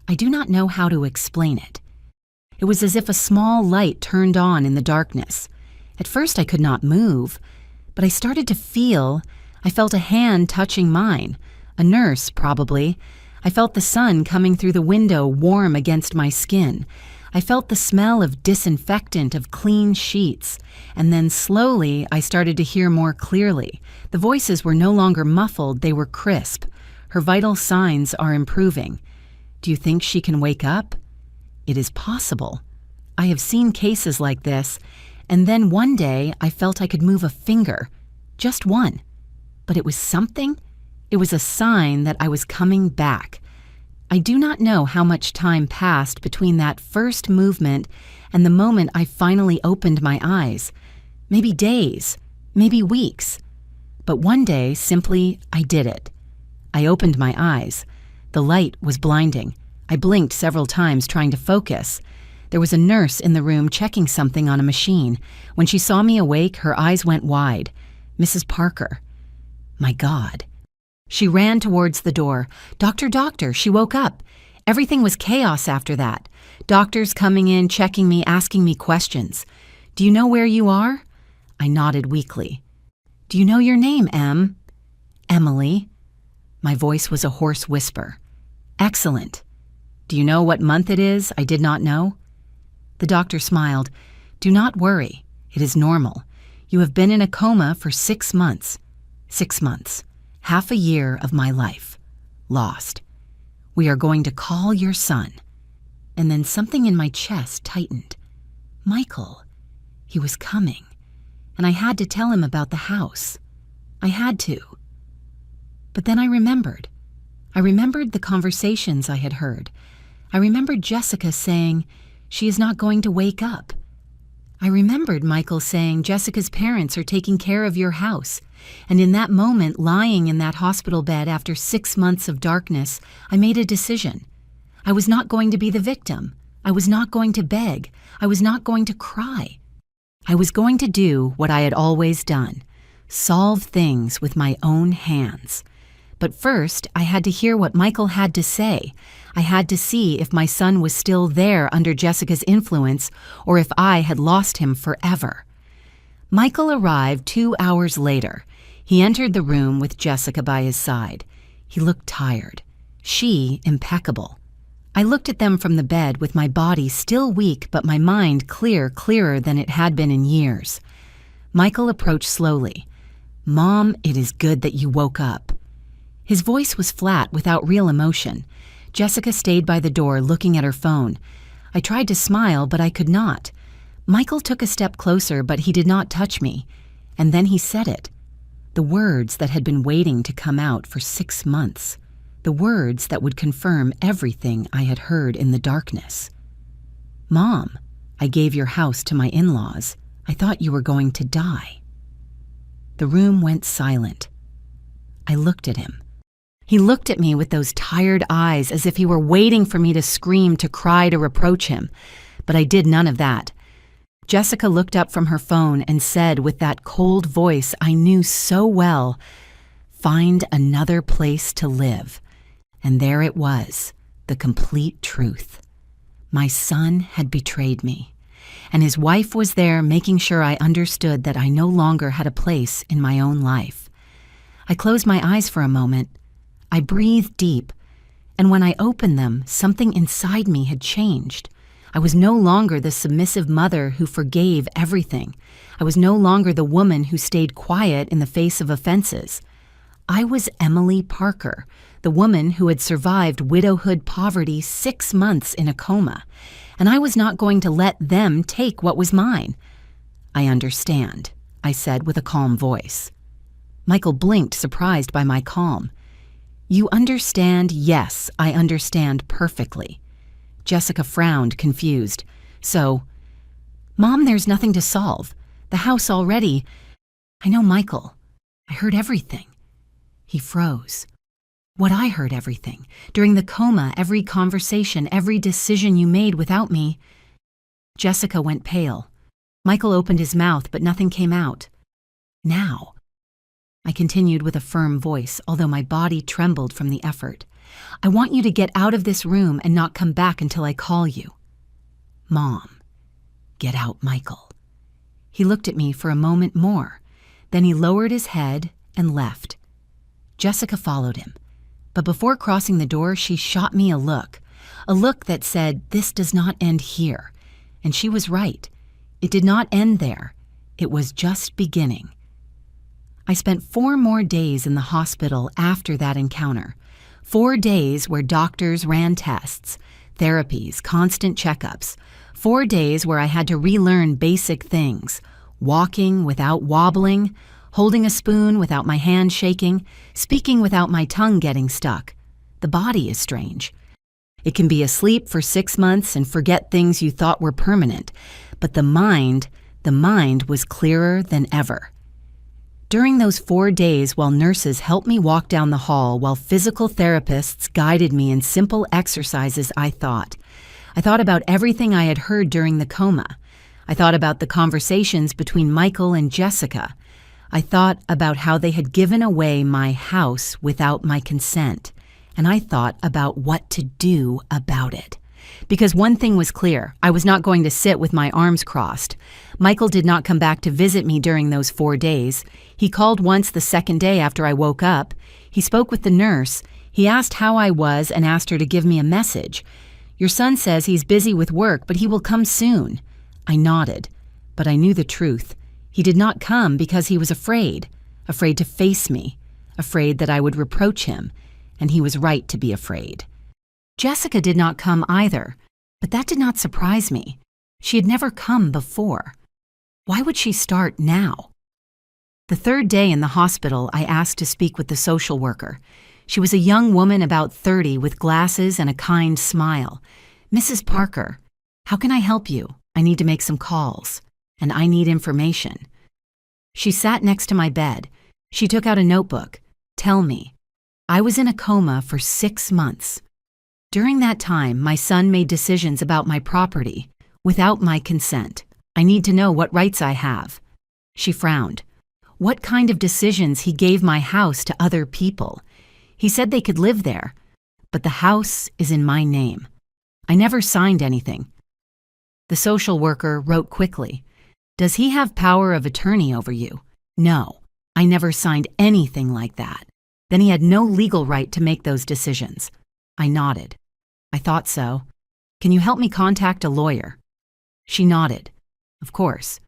A: I do not know how to explain it. It was as if a small light turned on in the darkness. At first I could not move, but I started to feel. I felt a hand touching mine, a nurse probably. I felt the sun coming through the window warm against my skin. I felt the smell of disinfectant, of clean sheets, and then slowly I started to hear more clearly. The voices were no longer muffled, they were crisp. Her vital signs are improving. Do you think she can wake up? It is possible. I have seen cases like this, and then one day I felt I could move a finger. Just one. But it was something. It was a sign that I was coming back. I do not know how much time passed between that first movement and the moment I finally opened my eyes. Maybe days, maybe weeks. But one day, simply, I did it. I opened my eyes. The light was blinding. I blinked several times trying to focus. There was a nurse in the room checking something on a machine. When she saw me awake, her eyes went wide. Mrs. Parker. My God. She ran towards the door. Doctor, doctor, she woke up. Everything was chaos after that. Doctors coming in, checking me, asking me questions. Do you know where you are? I nodded weakly. Do you know your name, Em? Emily. My voice was a hoarse whisper. Excellent. Do you know what month it is? I did not know. The doctor smiled. Do not worry. It is normal. You have been in a coma for 6 months. 6 months. Half a year of my life. Lost. We are going to call your son. And then something in my chest tightened. Michael. He was coming. And I had to tell him about the house. I had to. But then I remembered. I remembered the conversations I had heard. I remembered Jessica saying, she is not going to wake up. I remembered Michael saying Jessica's parents are taking care of your house. And in that moment, lying in that hospital bed after 6 months of darkness, I made a decision. I was not going to be the victim. I was not going to beg. I was not going to cry. I was going to do what I had always done, solve things with my own hands. But first, I had to hear what Michael had to say. I had to see if my son was still there under Jessica's influence or if I had lost him forever. Michael arrived 2 hours later. He entered the room with Jessica by his side. He looked tired. She impeccable. I looked at them from the bed with my body still weak but my mind clearer than it had been in years. Michael approached slowly. Mom, it is good that you woke up. His voice was flat without real emotion. Jessica stayed by the door looking at her phone. I tried to smile, but I could not. Michael took a step closer, but he did not touch me. And then he said it. The words that had been waiting to come out for 6 months. The words that would confirm everything I had heard in the darkness. Mom, I gave your house to my in-laws. I thought you were going to die. The room went silent. I looked at him. He looked at me with those tired eyes as if he were waiting for me to scream, to cry, to reproach him. But I did none of that. Jessica looked up from her phone and said with that cold voice I knew so well, "Find another place to live." And there it was, the complete truth. My son had betrayed me, and his wife was there making sure I understood that I no longer had a place in my own life. I closed my eyes for a moment. I breathed deep, and when I opened them, something inside me had changed. I was no longer the submissive mother who forgave everything. I was no longer the woman who stayed quiet in the face of offenses. I was Emily Parker, the woman who had survived widowhood poverty 6 months in a coma, and I was not going to let them take what was mine. I understand, I said with a calm voice. Michael blinked, surprised by my calm. You understand? Yes, I understand perfectly. Jessica frowned, confused. So, Mom, there's nothing to solve. The house already. I know Michael. I heard everything. He froze. What I heard everything. During the coma, every conversation, every decision you made without me. Jessica went pale. Michael opened his mouth, but nothing came out. Now. I continued with a firm voice, although my body trembled from the effort. I want you to get out of this room and not come back until I call you. Mom. Get out, Michael. He looked at me for a moment more. Then he lowered his head and left. Jessica followed him. But before crossing the door, she shot me a look. a look that said, "This does not end here." And she was right. It did not end there. It was just beginning. I spent 4 more days in the hospital after that encounter. 4 days where doctors ran tests, therapies, constant checkups. 4 days where I had to relearn basic things: walking without wobbling, holding a spoon without my hand shaking, speaking without my tongue getting stuck. The body is strange. It can be asleep for 6 months and forget things you thought were permanent, but the mind was clearer than ever. During those 4 days, while nurses helped me walk down the hall, while physical therapists guided me in simple exercises, I thought about everything I had heard during the coma. I thought about the conversations between Michael and Jessica. I thought about how they had given away my house without my consent, and I thought about what to do about it. Because one thing was clear: I was not going to sit with my arms crossed. Michael did not come back to visit me during those 4 days. He called once the second day after I woke up. He spoke with the nurse. He asked how I was and asked her to give me a message. "Your son says he's busy with work, but he will come soon." I nodded, but I knew the truth. He did not come because he was afraid to face me, afraid that I would reproach him, and he was right to be afraid. Jessica did not come either, but that did not surprise me. She had never come before. Why would she start now? The 3rd day in the hospital, I asked to speak with the social worker. She was a young woman about 30 with glasses and a kind smile. "Mrs. Parker, how can I help you? I need to make some calls, and I need information." She sat next to my bed. She took out a notebook. "Tell me." I was in a coma for 6 months. During that time, my son made decisions about my property without my consent. I need to know what rights I have. She frowned. What kind of decisions he gave my house to other people? He said they could live there, but the house is in my name. I never signed anything. The social worker wrote quickly. "Does he have power of attorney over you?" "No, I never signed anything like that." "Then he had no legal right to make those decisions." I nodded. "I thought so. Can you help me contact a lawyer?" She nodded. "Of course.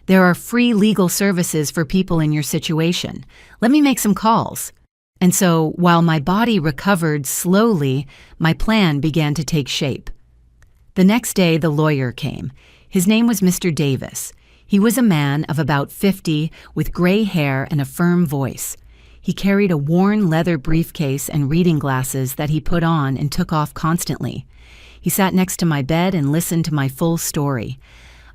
A: There are free legal services for people in your situation. Let me make some calls." And so, while my body recovered slowly, my plan began to take shape. The next day, the lawyer came. His name was Mr. Davis. He was a man of about 50 with gray hair and a firm voice. He carried a worn leather briefcase and reading glasses that he put on and took off constantly. He sat next to my bed and listened to my full story.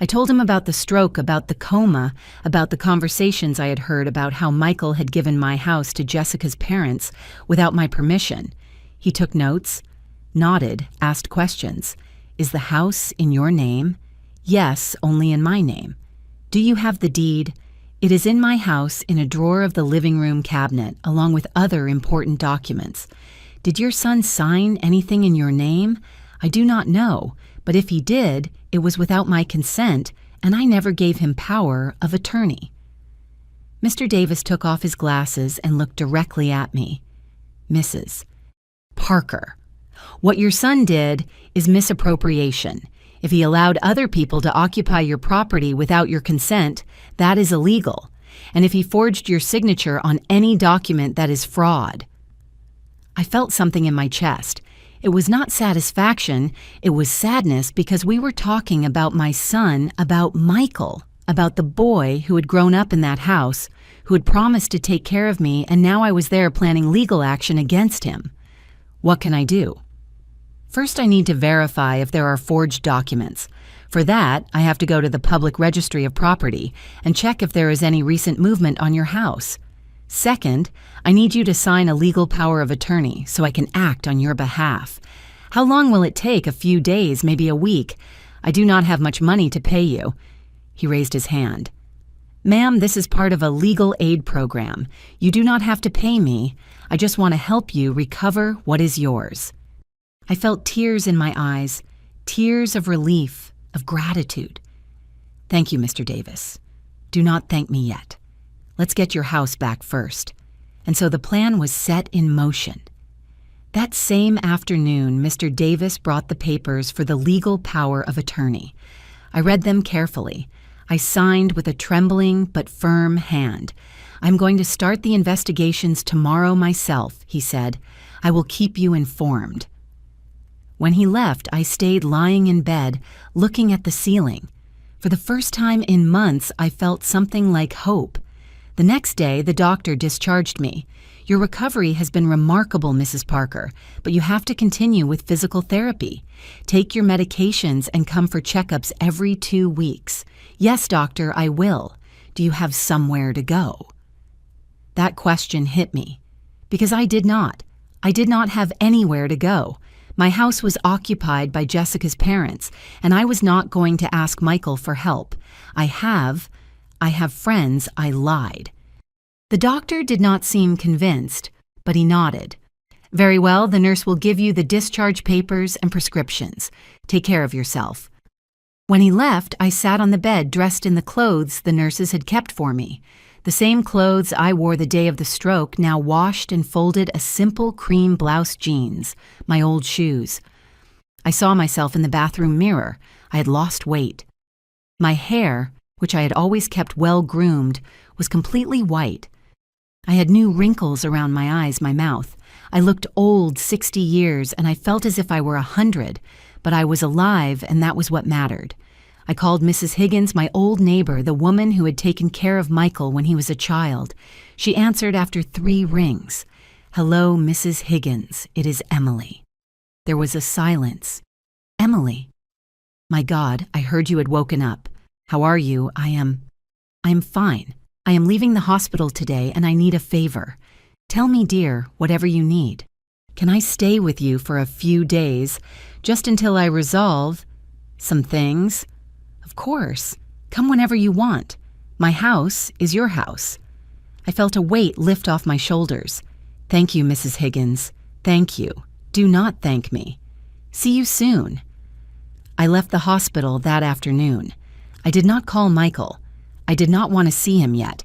A: I told him about the stroke, about the coma, about the conversations I had heard about how Michael had given my house to Jessica's parents without my permission. He took notes, nodded, asked questions. "Is the house in your name?" "Yes, only in my name." "Do you have the deed?" "It is in my house in a drawer of the living room cabinet, along with other important documents." "Did your son sign anything in your name?" "I do not know, but if he did, it was without my consent, and I never gave him power of attorney." Mr. Davis took off his glasses and looked directly at me. "Mrs. Parker, what your son did is misappropriation. If he allowed other people to occupy your property without your consent, that is illegal. And if he forged your signature on any document, that is fraud." I felt something in my chest. It was not satisfaction, it was sadness, because we were talking about my son, about Michael, about the boy who had grown up in that house, who had promised to take care of me, and now I was there planning legal action against him. What can I do? First, I need to verify if there are forged documents. For that, I have to go to the Public Registry of Property and check if there is any recent movement on your house. Second, I need you to sign a legal power of attorney so I can act on your behalf. How long will it take? A few days, maybe a week. I do not have much money to pay you. He raised his hand. "Ma'am, this is part of a legal aid program. You do not have to pay me. I just want to help you recover what is yours." I felt tears in my eyes, tears of relief, of gratitude. "Thank you, Mr. Davis. Do not thank me yet. Let's get your house back first." And so the plan was set in motion. That That same afternoon, Mr. Davis brought the papers for the legal power of attorney. I read them carefully. I signed with a trembling but firm hand. "I'm going to start the investigations tomorrow myself," he said. "I will keep you informed." When he left, I stayed lying in bed, looking at the ceiling. For the first time in months, I felt something like hope. The next day, the doctor discharged me. "Your recovery has been remarkable, Mrs. Parker, but you have to continue with physical therapy. Take your medications and come for checkups every 2 weeks." "Yes, doctor, I will. Do you have somewhere to go?" That question hit me, because I did not. I did not have anywhere to go. My house was occupied by Jessica's parents, and I was not going to ask Michael for help. I have friends. I lied. The doctor did not seem convinced, but he nodded. "Very well, the nurse will give you the discharge papers and prescriptions. Take care of yourself." When he left, I sat on the bed dressed in the clothes the nurses had kept for me. The same clothes I wore the day of the stroke, now washed and folded a simple cream blouse jeans, my old shoes. I saw myself in the bathroom mirror. I had lost weight. My hair, which I had always kept well groomed, was completely white. I had new wrinkles around my eyes, my mouth. I looked old, 60 years, and I felt as if I were 100, but I was alive, and that was what mattered. I called Mrs. Higgins, my old neighbor, the woman who had taken care of Michael when he was a child. She answered after 3 rings. "Hello, Mrs. Higgins. It is Emily." There was a silence. "Emily." "My God, I heard you had woken up. How are you?" I am fine. I am leaving the hospital today, and I need a favor. Tell me, dear, whatever you need. Can I stay with you for a few days, just until I resolve some things?" "Of course. Come whenever you want. My house is your house." I felt a weight lift off my shoulders. "Thank you, Mrs. Higgins. Thank you. Do not thank me. See you soon." I left the hospital that afternoon. I did not call Michael. I did not want to see him yet.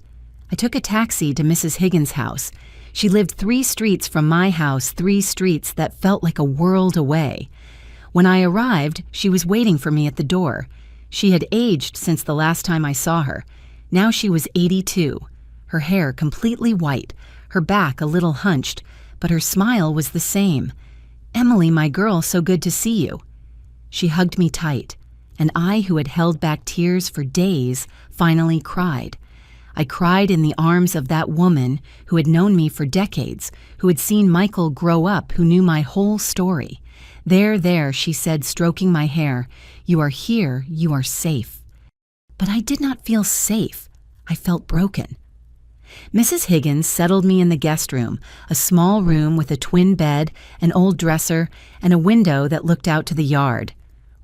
A: I took a taxi to Mrs. Higgins' house. She lived 3 streets from my house, 3 streets that felt like a world away. When I arrived, she was waiting for me at the door. She had aged since the last time I saw her. Now she was 82, her hair completely white, her back a little hunched, but her smile was the same. "Emily, my girl, so good to see you." She hugged me tight, and I, who had held back tears for days, finally cried. I cried in the arms of that woman who had known me for decades, who had seen Michael grow up, who knew my whole story. There, she said, stroking my hair, "You are here, you are safe." But I did not feel safe. I felt broken. Mrs. Higgins settled me in the guest room, a small room with a twin bed, an old dresser, and a window that looked out to the yard.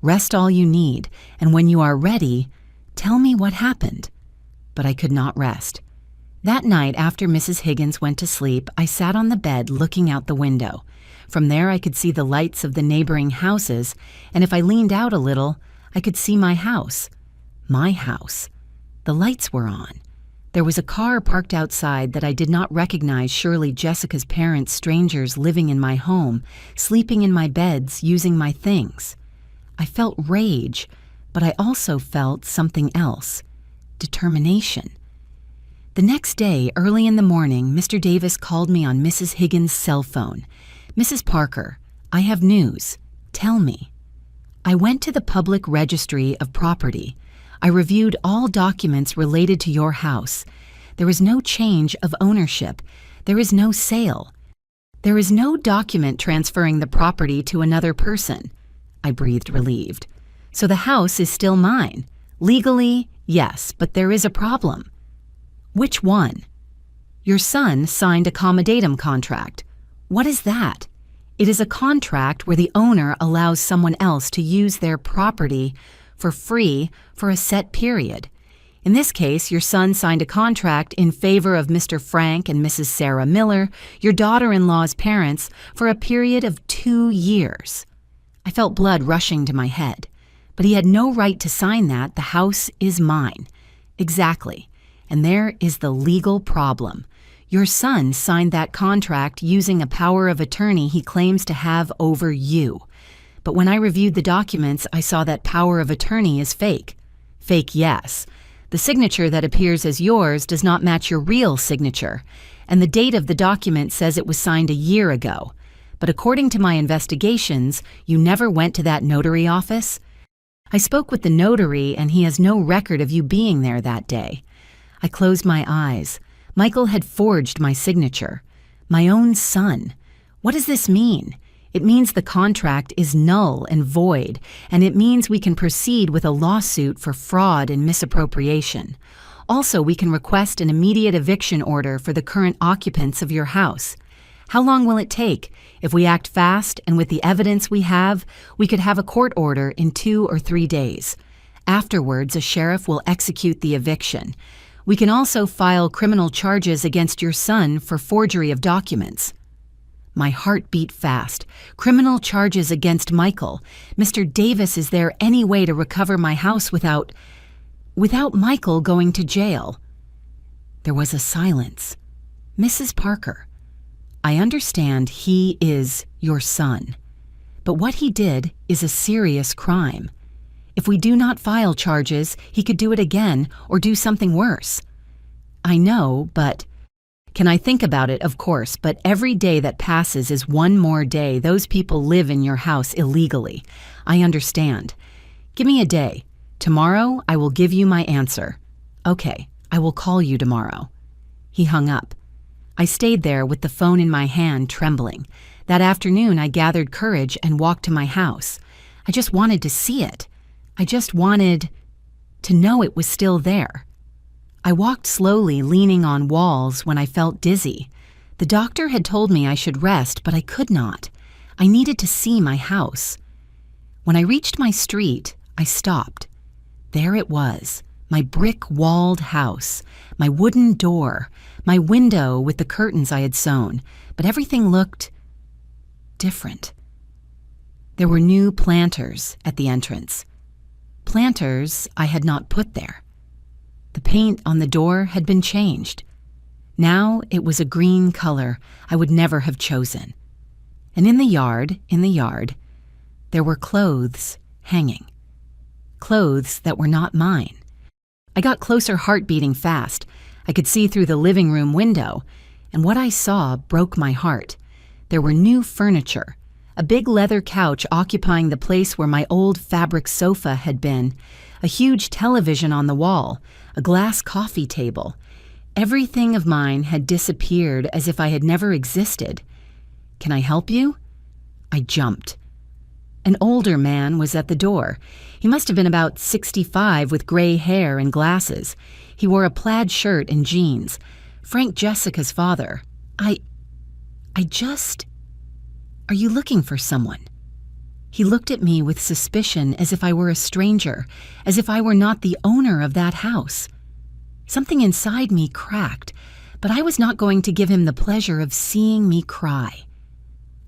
A: "Rest all you need, and when you are ready, tell me what happened." But I could not rest. That night, after Mrs. Higgins went to sleep, I sat on the bed looking out the window. From there, I could see the lights of the neighboring houses, and if I leaned out a little, I could see my house. My house. The lights were on. There was a car parked outside that I did not recognize, surely Jessica's parents, strangers living in my home, sleeping in my beds, using my things. I felt rage, but I also felt something else. Determination. The next day, early in the morning, Mr. Davis called me on Mrs. Higgins' cell phone. "Mrs. Parker, I have news. Tell me." I went to the public registry of property. I reviewed all documents related to your house. There is no change of ownership. There is no sale. There is no document transferring the property to another person. I breathed relieved. "So the house is still mine. Legally, yes, but there is a problem." "Which one?" "Your son signed a commoditatum contract." "What is that?" "It is a contract where the owner allows someone else to use their property for free for a set period. In this case, your son signed a contract in favor of Mr. Frank and Mrs. Sarah Miller, your daughter-in-law's parents, for a period of 2 years. I felt blood rushing to my head. But he had no right to sign that. The house is mine. Exactly. And there is the legal problem. Your son signed that contract using a power of attorney he claims to have over you. But when I reviewed the documents, I saw that power of attorney is fake. Fake, yes. The signature that appears as yours does not match your real signature, and the date of the document says it was signed a year ago. But according to my investigations, you never went to that notary office? I spoke with the notary, and he has no record of you being there that day. I closed my eyes. Michael had forged my signature. My own son. What does this mean? It means the contract is null and void, and it means we can proceed with a lawsuit for fraud and misappropriation. Also, we can request an immediate eviction order for the current occupants of your house. How long will it take? If we act fast and with the evidence we have, we could have a court order in 2 or 3 days. Afterwards, a sheriff will execute the eviction. We can also file criminal charges against your son for forgery of documents. My heart beat fast. Criminal charges against Michael. Mr. Davis, is there any way to recover my house without Michael going to jail? There was a silence. Mrs. Parker, I understand he is your son, but what he did is a serious crime. If we do not file charges, he could do it again or do something worse. I know, but... Can I think about it? Of course, but every day that passes is one more day those people live in your house illegally. I understand. Give me a day. Tomorrow, I will give you my answer. Okay, I will call you tomorrow. He hung up. I stayed there with the phone in my hand, trembling. That afternoon, I gathered courage and walked to my house. I just wanted to see it. I just wanted to know it was still there. I walked slowly, leaning on walls when I felt dizzy. The doctor had told me I should rest, but I could not. I needed to see my house. When I reached my street, I stopped. There it was, my brick-walled house, my wooden door, my window with the curtains I had sewn, but everything looked different. There were new planters at the entrance. Planters I had not put there. The paint on the door had been changed. Now it was a green color I would never have chosen. And in the yard, there were clothes hanging. Clothes that were not mine. I got closer, heart beating fast. I could see through the living room window, and what I saw broke my heart. There were new furniture, a big leather couch occupying the place where my old fabric sofa had been, a huge television on the wall, a glass coffee table. Everything of mine had disappeared as if I had never existed. Can I help you? I jumped. An older man was at the door. He must have been about 65 with gray hair and glasses. He wore a plaid shirt and jeans. Frank Jessica's father. Are you looking for someone? He looked at me with suspicion as if I were a stranger, as if I were not the owner of that house. Something inside me cracked, but I was not going to give him the pleasure of seeing me cry.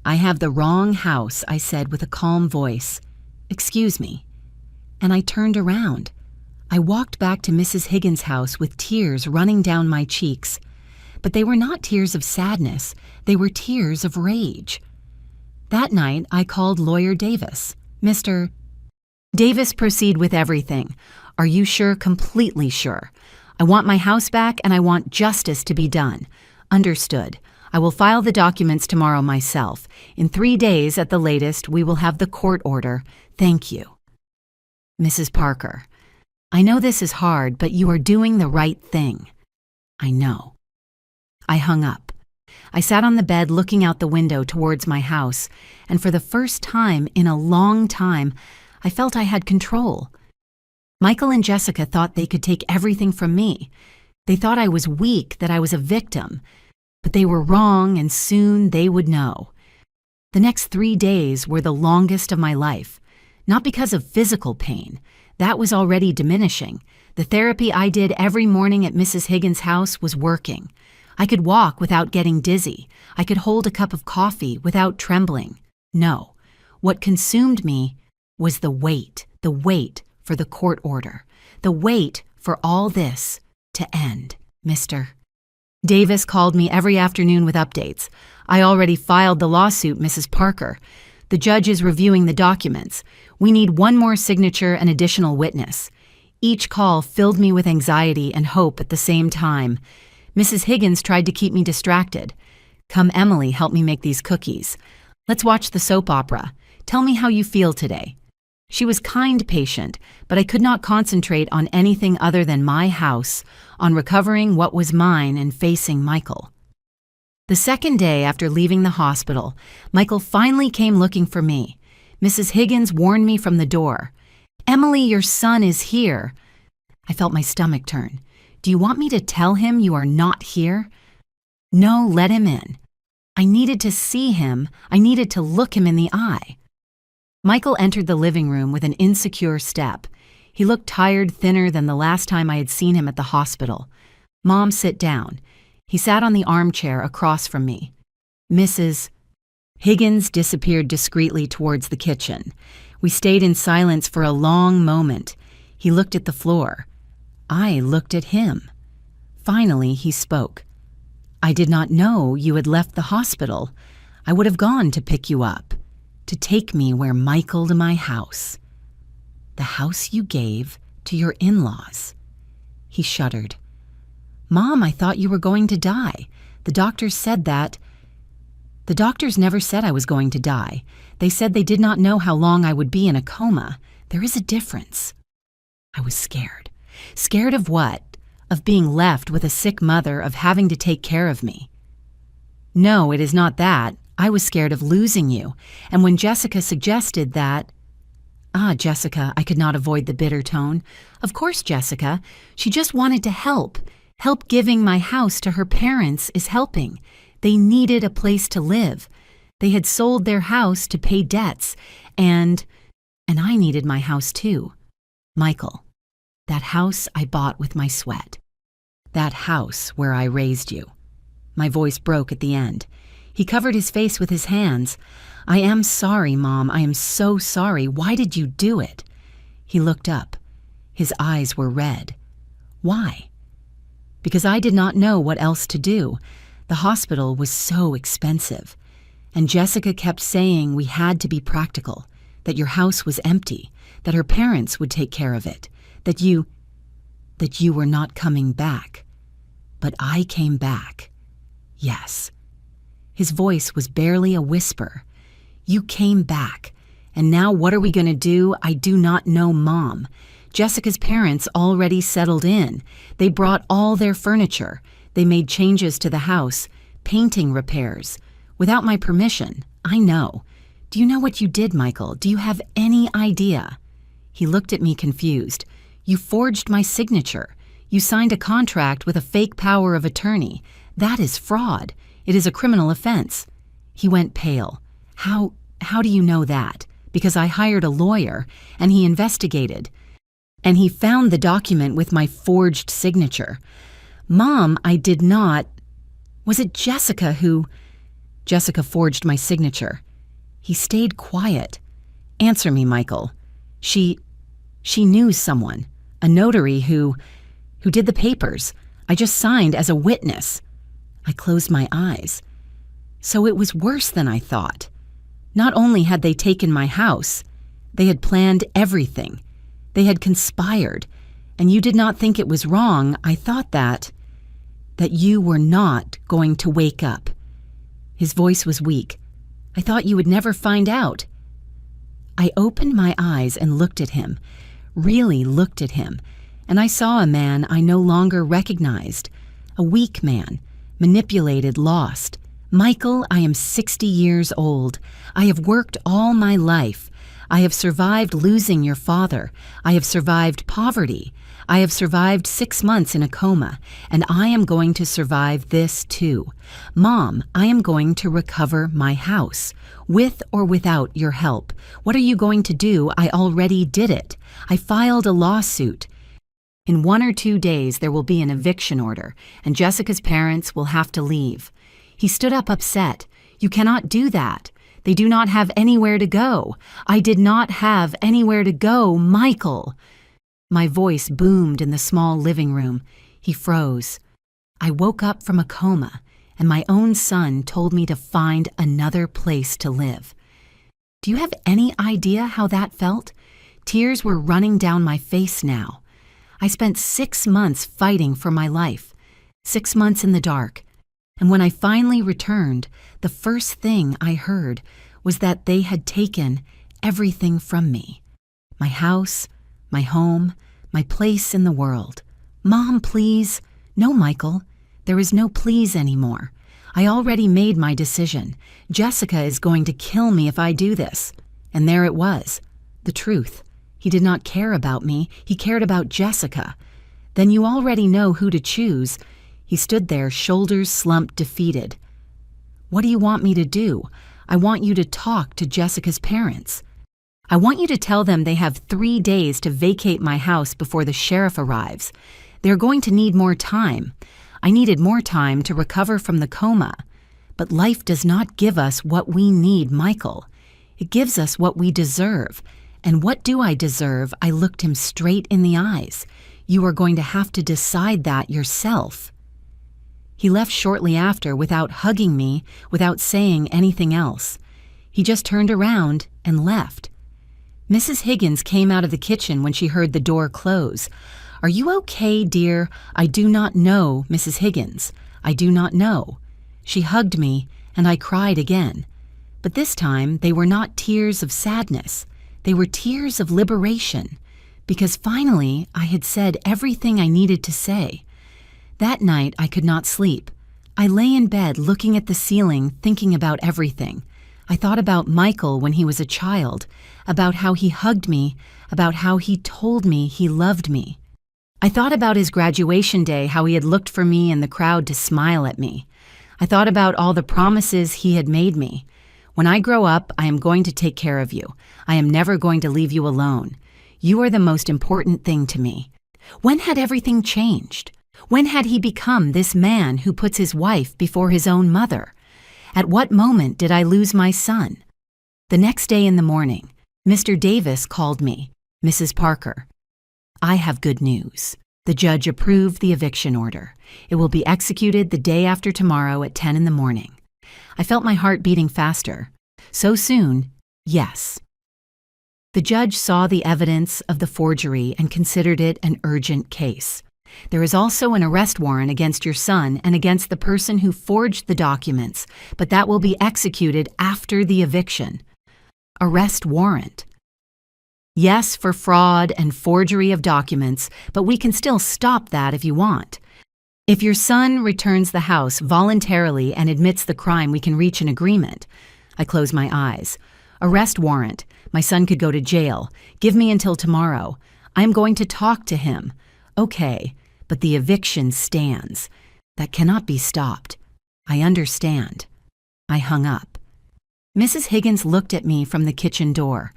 A: I have the wrong house, I said with a calm voice. Excuse me. And I turned around. I walked back to Mrs. Higgins' house with tears running down my cheeks. But they were not tears of sadness, they were tears of rage. That night, I called Lawyer Davis. Mr. Davis, proceed with everything. Are you sure? Completely sure. I want my house back and I want justice to be done. Understood. I will file the documents tomorrow myself. In 3 days at the latest, we will have the court order. Thank you. Mrs. Parker, I know this is hard, but you are doing the right thing. I know. I hung up. I sat on the bed looking out the window towards my house, and for the first time in a long time, I felt I had control. Michael and Jessica thought they could take everything from me. They thought I was weak, that I was a victim. But they were wrong, and soon they would know. The next 3 days were the longest of my life, not because of physical pain. That was already diminishing. The therapy I did every morning at Mrs. Higgins' house was working. I could walk without getting dizzy. I could hold a cup of coffee without trembling. No, what consumed me was the wait for the court order, the wait for all this to end, Mr. Davis called me every afternoon with updates. I already filed the lawsuit, Mrs. Parker. The judge is reviewing the documents. We need one more signature and additional witness. Each call filled me with anxiety and hope at the same time. Mrs. Higgins tried to keep me distracted. Come, Emily, help me make these cookies. Let's watch the soap opera. Tell me how you feel today. She was kind patient, but I could not concentrate on anything other than my house, on recovering what was mine and facing Michael. The second day after leaving the hospital, Michael finally came looking for me. Mrs. Higgins warned me from the door. "Emily, your son is here." I felt my stomach turn. "Do you want me to tell him you are not here?" "No, let him in." I needed to see him. I needed to look him in the eye. Michael entered the living room with an insecure step. He looked tired, thinner than the last time I had seen him at the hospital. "Mom, sit down." He sat on the armchair across from me. Mrs. Higgins disappeared discreetly towards the kitchen. We stayed in silence for a long moment. He looked at the floor. I looked at him. Finally, he spoke. "I did not know you had left the hospital. I would have gone to pick you up, to take me where Michael to my house. The house you gave to your in-laws." He shuddered. "Mom, I thought you were going to die. The doctors said that." "The doctors never said I was going to die. They said they did not know how long I would be in a coma. There is a difference." I was scared. Scared of what? Of being left with a sick mother, of having to take care of me. "No, it is not that. I was scared of losing you. And when Jessica suggested that—" "Ah, Jessica," I could not avoid the bitter tone. "Of course, Jessica. She just wanted to help. Help giving my house to her parents is helping. They needed a place to live. They had sold their house to pay debts, and I needed my house too. Michael, that house I bought with my sweat. That house where I raised you." My voice broke at the end. He covered his face with his hands. "I am sorry, Mom. I am so sorry. Why did you do it?" He looked up. His eyes were red. "Why?" "Because I did not know what else to do. The hospital was so expensive. And Jessica kept saying we had to be practical, that your house was empty, that her parents would take care of it, that you were not coming back. But I came back. Yes." His voice was barely a whisper. "You came back. And now what are we going to do? I do not know, Mom. Jessica's parents already settled in. They brought all their furniture. They made changes to the house, painting repairs. Without my permission, I know. Do you know what you did, Michael? Do you have any idea?" He looked at me confused. "You forged my signature. You signed a contract with a fake power of attorney. That is fraud. It is a criminal offense." He went pale. How do you know that?" "Because I hired a lawyer, and he investigated. And he found the document with my forged signature." "Mom, I did not—" "Was it Jessica who—" "Jessica forged my signature." He stayed quiet. "Answer me, Michael. She knew someone, a notary who did the papers. I just signed as a witness." I closed my eyes. So it was worse than I thought. Not only had they taken my house, they had planned everything. They had conspired, and you did not think it was wrong. I thought that you were not going to wake up. His voice was weak. "I thought you would never find out." I opened my eyes and looked at him, really looked at him, and I saw a man I no longer recognized, a weak man, manipulated, lost. "Michael, I am 60 years old. I have worked all my life. I have survived losing your father. I have survived poverty. I have survived 6 months in a coma, and I am going to survive this too. Mom, I am going to recover my house, with or without your help. What are you going to do? I already did it. I filed a lawsuit. In 1 or 2 days, there will be an eviction order, and Jessica's parents will have to leave." He stood up upset. "You cannot do that. They do not have anywhere to go. I did not have anywhere to go, Michael." My voice boomed in the small living room. He froze. I woke up from a coma, and my own son told me to find another place to live. Do you have any idea how that felt? Tears were running down my face now. I spent 6 months fighting for my life, 6 months in the dark. And when I finally returned, the first thing I heard was that they had taken everything from me. My house, my home, my place in the world. Mom, please. No, Michael. There is no please anymore. I already made my decision. Jessica is going to kill me if I do this. And there it was. The truth. He did not care about me. He cared about Jessica. Then you already know who to choose. He stood there, shoulders slumped, defeated. What do you want me to do? I want you to talk to Jessica's parents. I want you to tell them they have 3 days to vacate my house before the sheriff arrives. They're going to need more time. I needed more time to recover from the coma. But life does not give us what we need, Michael. It gives us what we deserve. And what do I deserve? I looked him straight in the eyes. You are going to have to decide that yourself. He left shortly after without hugging me, without saying anything else. He just turned around and left. Mrs. Higgins came out of the kitchen when she heard the door close. Are you okay, dear? I do not know, Mrs. Higgins. I do not know. She hugged me, and I cried again. But this time they were not tears of sadness. They were tears of liberation, because finally I had said everything I needed to say. That night I could not sleep. I lay in bed looking at the ceiling, thinking about everything. I thought about Michael when he was a child, about how he hugged me, about how he told me he loved me. I thought about his graduation day, how he had looked for me in the crowd to smile at me. I thought about all the promises he had made me. When I grow up, I am going to take care of you. I am never going to leave you alone. You are the most important thing to me. When had everything changed? When had he become this man who puts his wife before his own mother? At what moment did I lose my son? The next day in the morning, Mr. Davis called me, Mrs. Parker. I have good news. The judge approved the eviction order. It will be executed the day after tomorrow at 10 in the morning. I felt my heart beating faster. So soon, yes. The judge saw the evidence of the forgery and considered it an urgent case. There is also an arrest warrant against your son and against the person who forged the documents, but that will be executed after the eviction. Arrest warrant. Yes, for fraud and forgery of documents, but we can still stop that if you want. If your son returns the house voluntarily and admits the crime, we can reach an agreement. I close my eyes. Arrest warrant. My son could go to jail. Give me until tomorrow. I am going to talk to him. Okay, but the eviction stands. That cannot be stopped. I understand. I hung up. Mrs. Higgins looked at me from the kitchen door.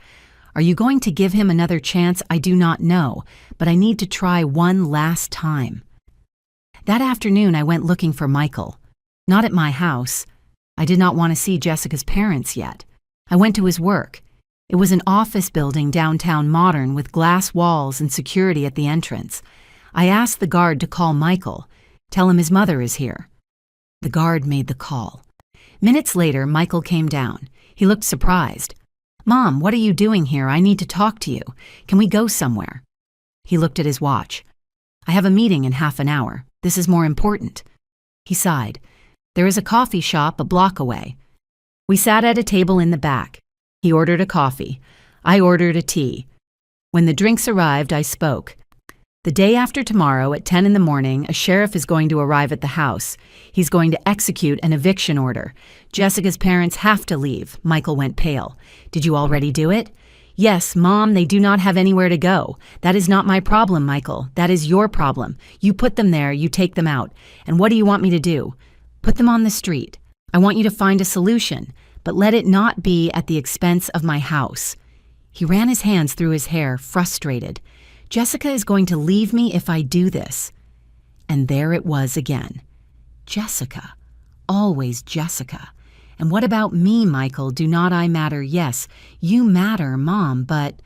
A: Are you going to give him another chance? I do not know, but I need to try one last time. That afternoon, I went looking for Michael. Not at my house. I did not want to see Jessica's parents yet. I went to his work. It was an office building downtown Modern with glass walls and security at the entrance. I asked the guard to call Michael. Tell him his mother is here. The guard made the call. Minutes later, Michael came down. He looked surprised. Mom, what are you doing here? I need to talk to you. Can we go somewhere? He looked at his watch. I have a meeting in half an hour. This is more important. He sighed. There is a coffee shop a block away. We sat at a table in the back. He ordered a coffee. I ordered a tea. When the drinks arrived, I spoke. The day after tomorrow at 10 in the morning, a sheriff is going to arrive at the house. He's going to execute an eviction order. Jessica's parents have to leave. Michael went pale. Did you already do it? Yes, Mom, they do not have anywhere to go. That is not my problem, Michael. That is your problem. You put them there, you take them out. And what do you want me to do? Put them on the street. I want you to find a solution, but let it not be at the expense of my house. He ran his hands through his hair, frustrated. Jessica is going to leave me if I do this. And there it was again. Jessica. Always Jessica. And what about me, Michael? Do not I matter? Yes, you matter, Mom, but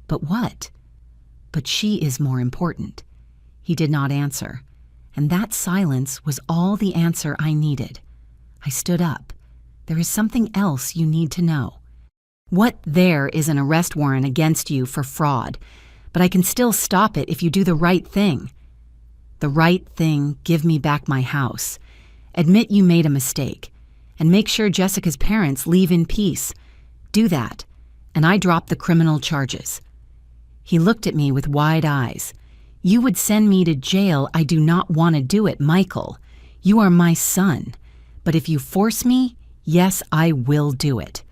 A: what? But she is more important. He did not answer. and that silence was all the answer I needed. I stood up. There is something else you need to know. What there is an arrest warrant against you for fraud, but I can still stop it if you do the right thing. The right thing, give me back my house. Admit you made a mistake, and make sure Jessica's parents leave in peace. Do that, and I drop the criminal charges. He looked at me with wide eyes. You would send me to jail. I do not want to do it, Michael. You are my son. But if you force me, yes, I will do it.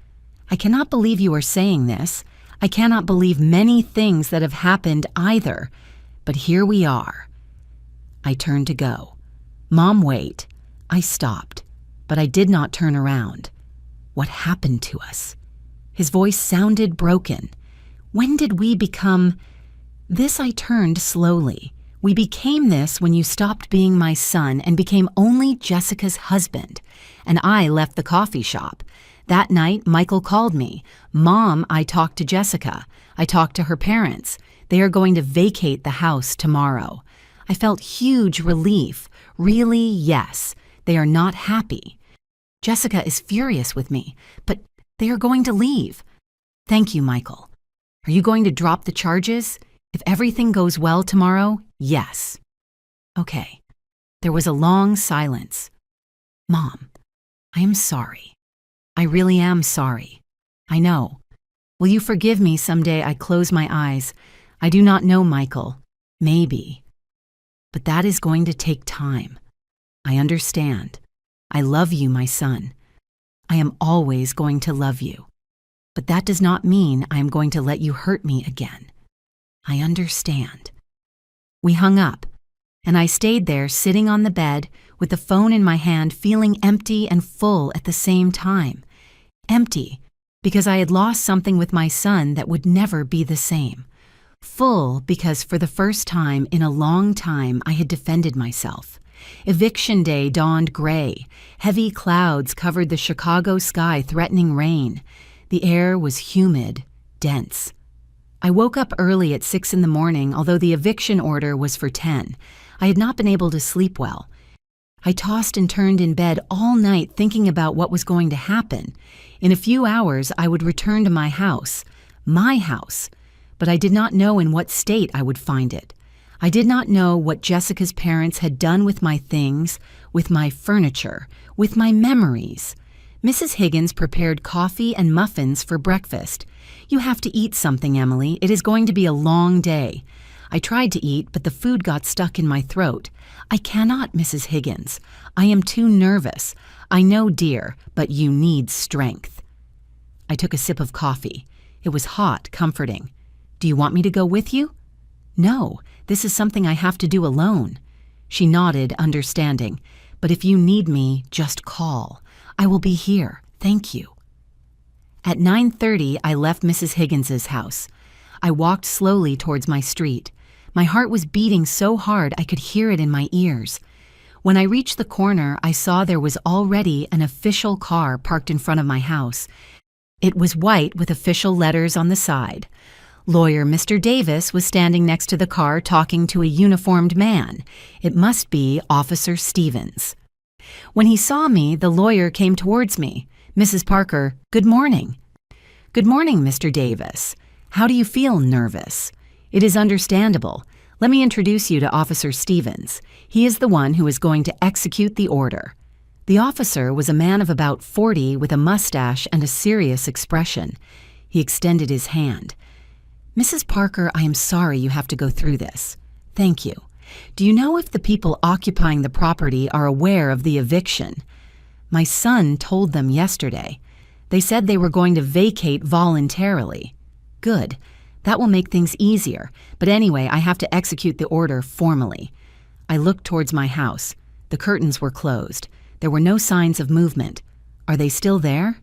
A: I cannot believe you are saying this. I cannot believe many things that have happened either. But here we are. I turned to go. Mom, wait. I stopped, but I did not turn around. What happened to us? His voice sounded broken. When did we become... This I turned slowly. We became this when you stopped being my son and became only Jessica's husband. And I left the coffee shop. That night, Michael called me. Mom, I talked to Jessica. I talked to her parents. They are going to vacate the house tomorrow. I felt huge relief. Really, yes. They are not happy. Jessica is furious with me, but they are going to leave. Thank you, Michael. Are you going to drop the charges? If everything goes well tomorrow, yes. Okay. There was a long silence. Mom, I am sorry. I really am sorry. I know. Will you forgive me someday I close my eyes? I do not know, Michael. Maybe. But that is going to take time. I understand. I love you, my son. I am always going to love you. But that does not mean I am going to let you hurt me again. I understand. We hung up, and I stayed there sitting on the bed with the phone in my hand, feeling empty and full at the same time. Empty because I had lost something with my son that would never be the same. Full because for the first time in a long time I had defended myself. Eviction day dawned gray. Heavy clouds covered the Chicago sky, threatening rain. The air was humid, dense. I woke up early at 6 in the morning, although the eviction order was for 10. I had not been able to sleep well. I tossed and turned in bed all night thinking about what was going to happen. In a few hours, I would return to my house, but I did not know in what state I would find it. I did not know what Jessica's parents had done with my things, with my furniture, with my memories. Mrs. Higgins prepared coffee and muffins for breakfast. You have to eat something, Emily. It is going to be a long day. I tried to eat, but the food got stuck in my throat. I cannot, Mrs. Higgins. I am too nervous. I know, dear, but you need strength. I took a sip of coffee. It was hot, comforting. Do you want me to go with you? No, this is something I have to do alone. She nodded, understanding. But if you need me, just call. I will be here. Thank you. At 9:30, I left Mrs. Higgins's house. I walked slowly towards my street. My heart was beating so hard I could hear it in my ears. When I reached the corner, I saw there was already an official car parked in front of my house. It was white with official letters on the side. Lawyer Mr. Davis was standing next to the car talking to a uniformed man. It must be Officer Stevens. When he saw me, the lawyer came towards me. Mrs. Parker, good morning. Good morning, Mr. Davis. How do you feel? Nervous? It is understandable. Let me introduce you to Officer Stevens. He is the one who is going to execute the order. The officer was a man of about 40 with a mustache and a serious expression. He extended his hand. Mrs. Parker, I am sorry you have to go through this. Thank you. Do you know if the people occupying the property are aware of the eviction? My son told them yesterday. They said they were going to vacate voluntarily. Good. That will make things easier. But anyway, I have to execute the order formally. I looked towards my house. The curtains were closed. There were no signs of movement. Are they still there?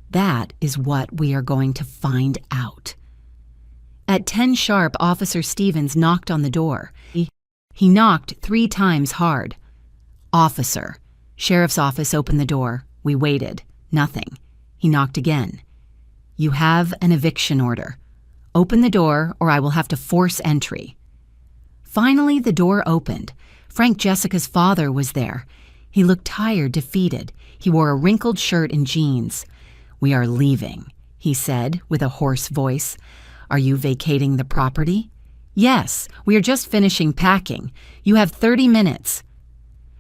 A: That is what we are going to find out. At 10 sharp, Officer Stevens knocked on the door. He knocked 3 times hard. Officer. Sheriff's office opened the door. We waited. Nothing. He knocked again. You have an eviction order. Open the door or I will have to force entry. Finally, the door opened. Frank Jessica's father was there. He looked tired, defeated. He wore a wrinkled shirt and jeans. "We are leaving," he said with a hoarse voice. "Are you vacating the property?" "Yes, we are just finishing packing. You have 30 minutes.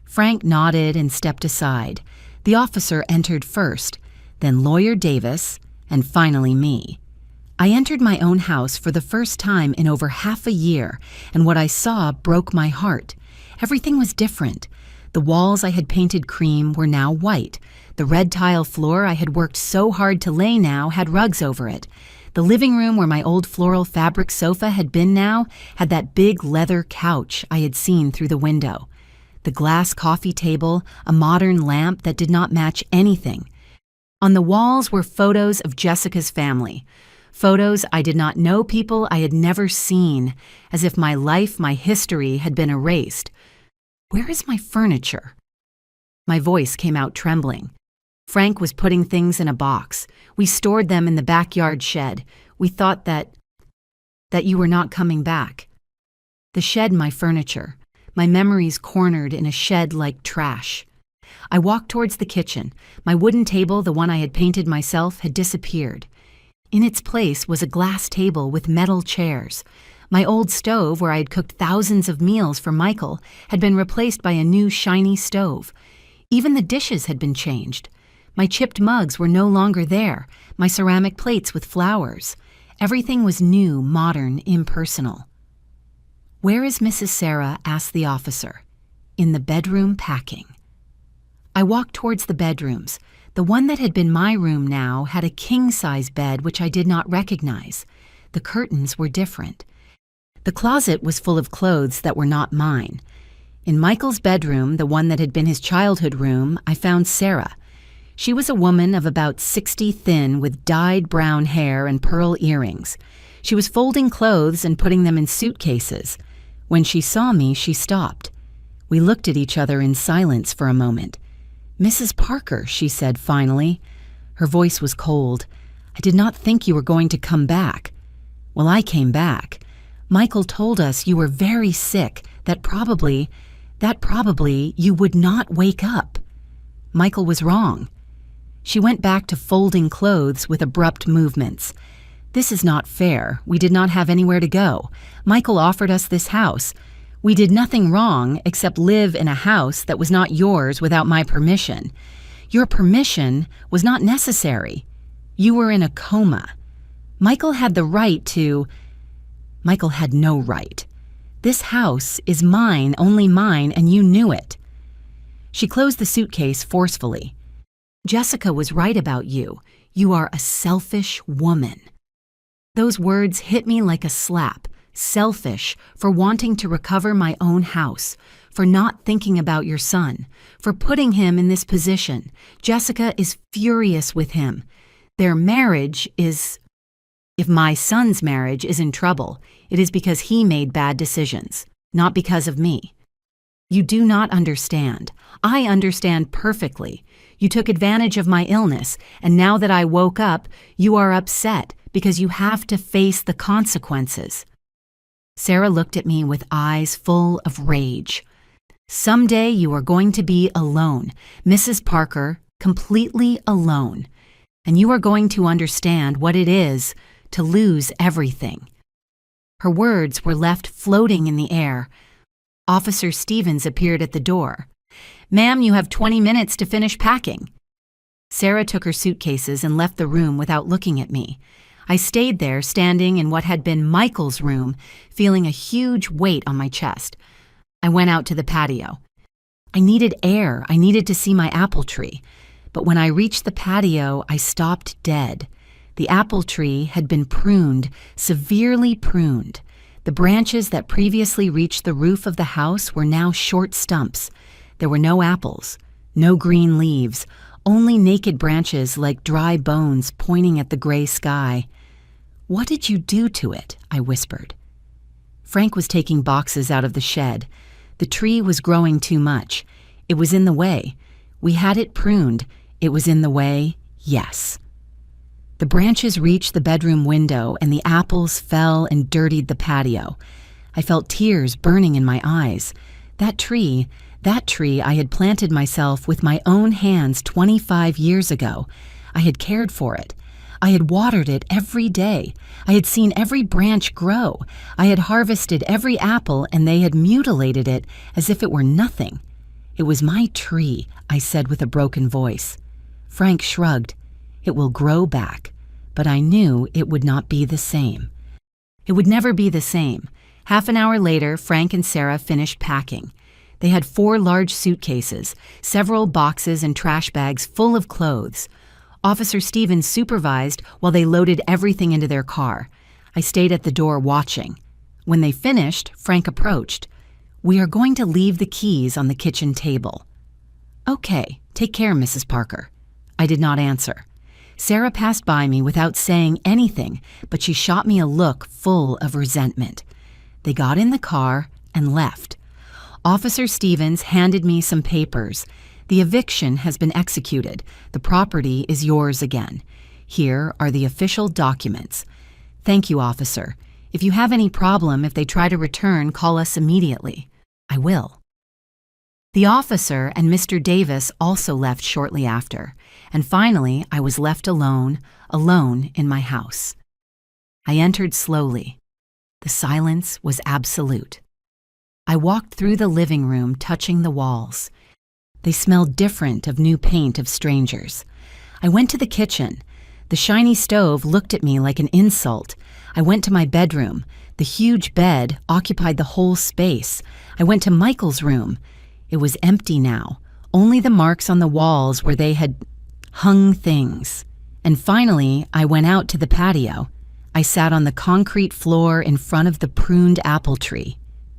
A: Frank nodded and stepped aside. The officer entered first, then Lawyer Davis, and finally me. I entered my own house for the first time in over half a year, and what I saw broke my heart. Everything was different. The walls I had painted cream were now white. The red tile floor I had worked so hard to lay now had rugs over it. The living room where my old floral fabric sofa had been now had that big leather couch I had seen through the window. The glass coffee table, a modern lamp that did not match anything. On the walls were photos of Jessica's family. Photos I did not know, people I had never seen, as if my life, my history had been erased. Where is my furniture? My voice came out trembling. Frank was putting things in a box. We stored them in the backyard shed. We thought that you were not coming back. The shed, my furniture. My memories cornered in a shed like trash. I walked towards the kitchen. My wooden table, the one I had painted myself, had disappeared. In its place was a glass table with metal chairs. My old stove, where I had cooked thousands of meals for Michael, had been replaced by a new shiny stove. Even the dishes had been changed. My chipped mugs were no longer there, my ceramic plates with flowers. Everything was new, modern, impersonal. "Where is Mrs. Sarah?" asked the officer. "In the bedroom packing." I walked towards the bedrooms. The one that had been my room now had a king-size bed which I did not recognize. The curtains were different. The closet was full of clothes that were not mine. In Michael's bedroom, the one that had been his childhood room, I found Sarah. She was a woman of about 60, thin, with dyed brown hair and pearl earrings. She was folding clothes and putting them in suitcases. When she saw me, she stopped. We looked at each other in silence for a moment. "Mrs. Parker," she said finally. Her voice was cold. "I did not think you were going to come back." "Well, I came back. Michael told us you were very sick, that probably you would not wake up." Michael was wrong. She went back to folding clothes with abrupt movements. "This is not fair. We did not have anywhere to go. Michael offered us this house. We did nothing wrong except live in a house that was not yours without my permission. Your permission was not necessary. You were in a coma. Michael had the right to... Michael had no right. This house is mine, only mine, and you knew it." She closed the suitcase forcefully. "Jessica was right about you. You are a selfish woman." Those words hit me like a slap. Selfish for wanting to recover my own house, for not thinking about your son, for putting him in this position. Jessica is furious with him. Their marriage is... If my son's marriage is in trouble, it is because he made bad decisions, not because of me. You do not understand. I understand perfectly. You took advantage of my illness, and now that I woke up, you are upset because you have to face the consequences. Sarah looked at me with eyes full of rage. "Someday you are going to be alone, Mrs. Parker, completely alone. And you are going to understand what it is to lose everything." Her words were left floating in the air. Officer Stevens appeared at the door. "Ma'am, you have 20 minutes to finish packing." Sarah took her suitcases and left the room without looking at me. I stayed there, standing in what had been Michael's room, feeling a huge weight on my chest. I went out to the patio. I needed air. I needed to see my apple tree. But when I reached the patio, I stopped dead. The apple tree had been pruned, severely pruned. The branches that previously reached the roof of the house were now short stumps. There were no apples, no green leaves, only naked branches like dry bones pointing at the gray sky. "What did you do to it?" I whispered. Frank was taking boxes out of the shed. The tree was growing too much. It was in the way. We had it pruned. It was in the way, yes. The branches reached the bedroom window and the apples fell and dirtied the patio. I felt tears burning in my eyes. That tree I had planted myself with my own hands 25 years ago. I had cared for it. I had watered it every day. I had seen every branch grow. I had harvested every apple, and they had mutilated it as if it were nothing. It was my tree, I said with a broken voice. Frank shrugged. It will grow back. But I knew it would not be the same. It would never be the same. Half an hour later, Frank and Sarah finished packing. They had 4 large suitcases, several boxes and trash bags full of clothes. Officer Stevens supervised while they loaded everything into their car. I stayed at the door watching. When they finished, Frank approached. "We are going to leave the keys on the kitchen table." "Okay, take care, Mrs. Parker." I did not answer. Sarah passed by me without saying anything, but she shot me a look full of resentment. They got in the car and left. Officer Stevens handed me some papers. "The eviction has been executed. The property is yours again. Here are the official documents." "Thank you, officer. If you have any problem, if they try to return, call us immediately." "I will." The officer and Mr. Davis also left shortly after, and finally I was left alone in my house. I entered slowly. The silence was absolute. I walked through the living room, touching the walls. They smelled different of new paint of strangers. I went to the kitchen. The shiny stove looked at me like an insult. I went to my bedroom. The huge bed occupied the whole space. I went to Michael's room. It was empty now, only the marks on the walls where they had hung things. And finally, I went out to the patio. I sat on the concrete floor in front of the pruned apple tree,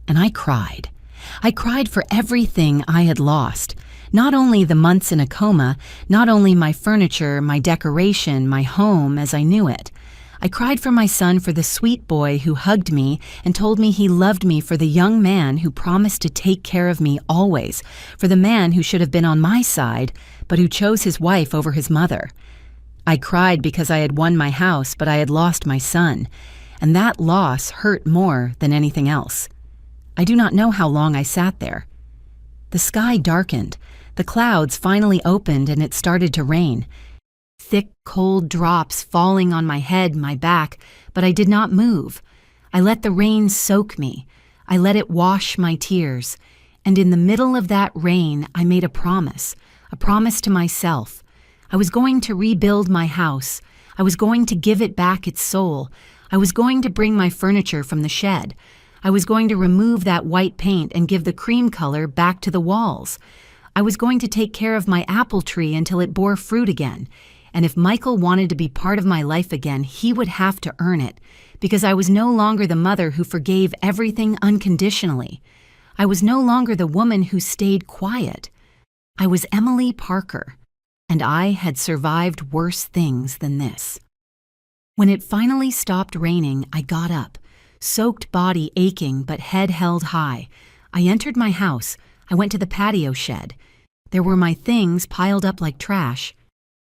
A: and I cried. I cried for everything I had lost. Not only the months in a coma, not only my furniture, my decoration, my home as I knew it. I cried for my son, for the sweet boy who hugged me and told me he loved me, for the young man who promised to take care of me always, for the man who should have been on my side, but who chose his wife over his mother. I cried because I had won my house, but I had lost my son, and that loss hurt more than anything else. I do not know how long I sat there. The sky darkened. The clouds finally opened and it started to rain. Thick, cold drops falling on my head, my back, but I did not move. I let the rain soak me. I let it wash my tears. And in the middle of that rain, I made a promise to myself. I was going to rebuild my house. I was going to give it back its soul. I was going to bring my furniture from the shed. I was going to remove that white paint and give the cream color back to the walls. I was going to take care of my apple tree until it bore fruit again. And if Michael wanted to be part of my life again, he would have to earn it, because I was no longer the mother who forgave everything unconditionally. I was no longer the woman who stayed quiet. I was Emily Parker, and I had survived worse things than this. When it finally stopped raining, I got up, soaked body aching but head held high. I entered my house. I went to the patio shed. There were my things piled up like trash.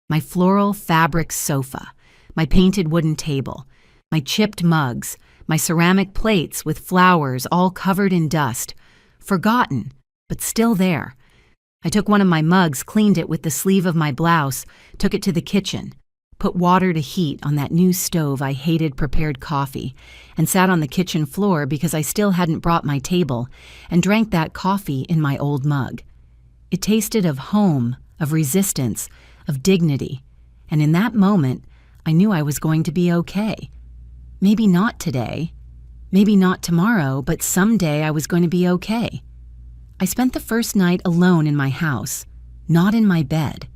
A: My floral fabric sofa, my painted wooden table, my chipped mugs, my ceramic plates with flowers all covered in dust, forgotten, but still there. I took one of my mugs, cleaned it with the sleeve of my blouse, took it to the kitchen, put water to heat on that new stove I hated, prepared coffee, and sat on the kitchen floor because I still hadn't brought my table, and drank that coffee in my old mug. It tasted of home, of resistance, of dignity, and in that moment, I knew I was going to be okay. Maybe not today, maybe not tomorrow, but someday I was going to be okay. I spent the first night alone in my house, not in my bed.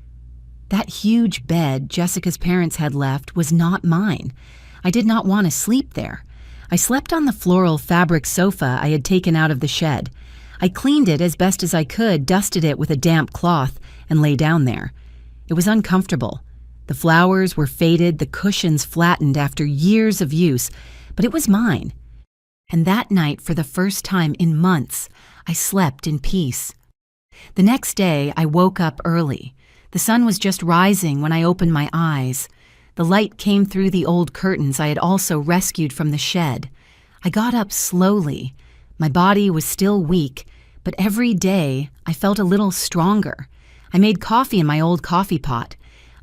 A: That huge bed Jessica's parents had left was not mine. I did not want to sleep there. I slept on the floral fabric sofa I had taken out of the shed. I cleaned it as best as I could, dusted it with a damp cloth, and lay down there. It was uncomfortable. The flowers were faded, the cushions flattened after years of use, but it was mine. And that night, for the first time in months, I slept in peace. The next day, I woke up early. The sun was just rising when I opened my eyes. The light came through the old curtains I had also rescued from the shed. I got up slowly. My body was still weak, but every day I felt a little stronger. I made coffee in my old coffee pot.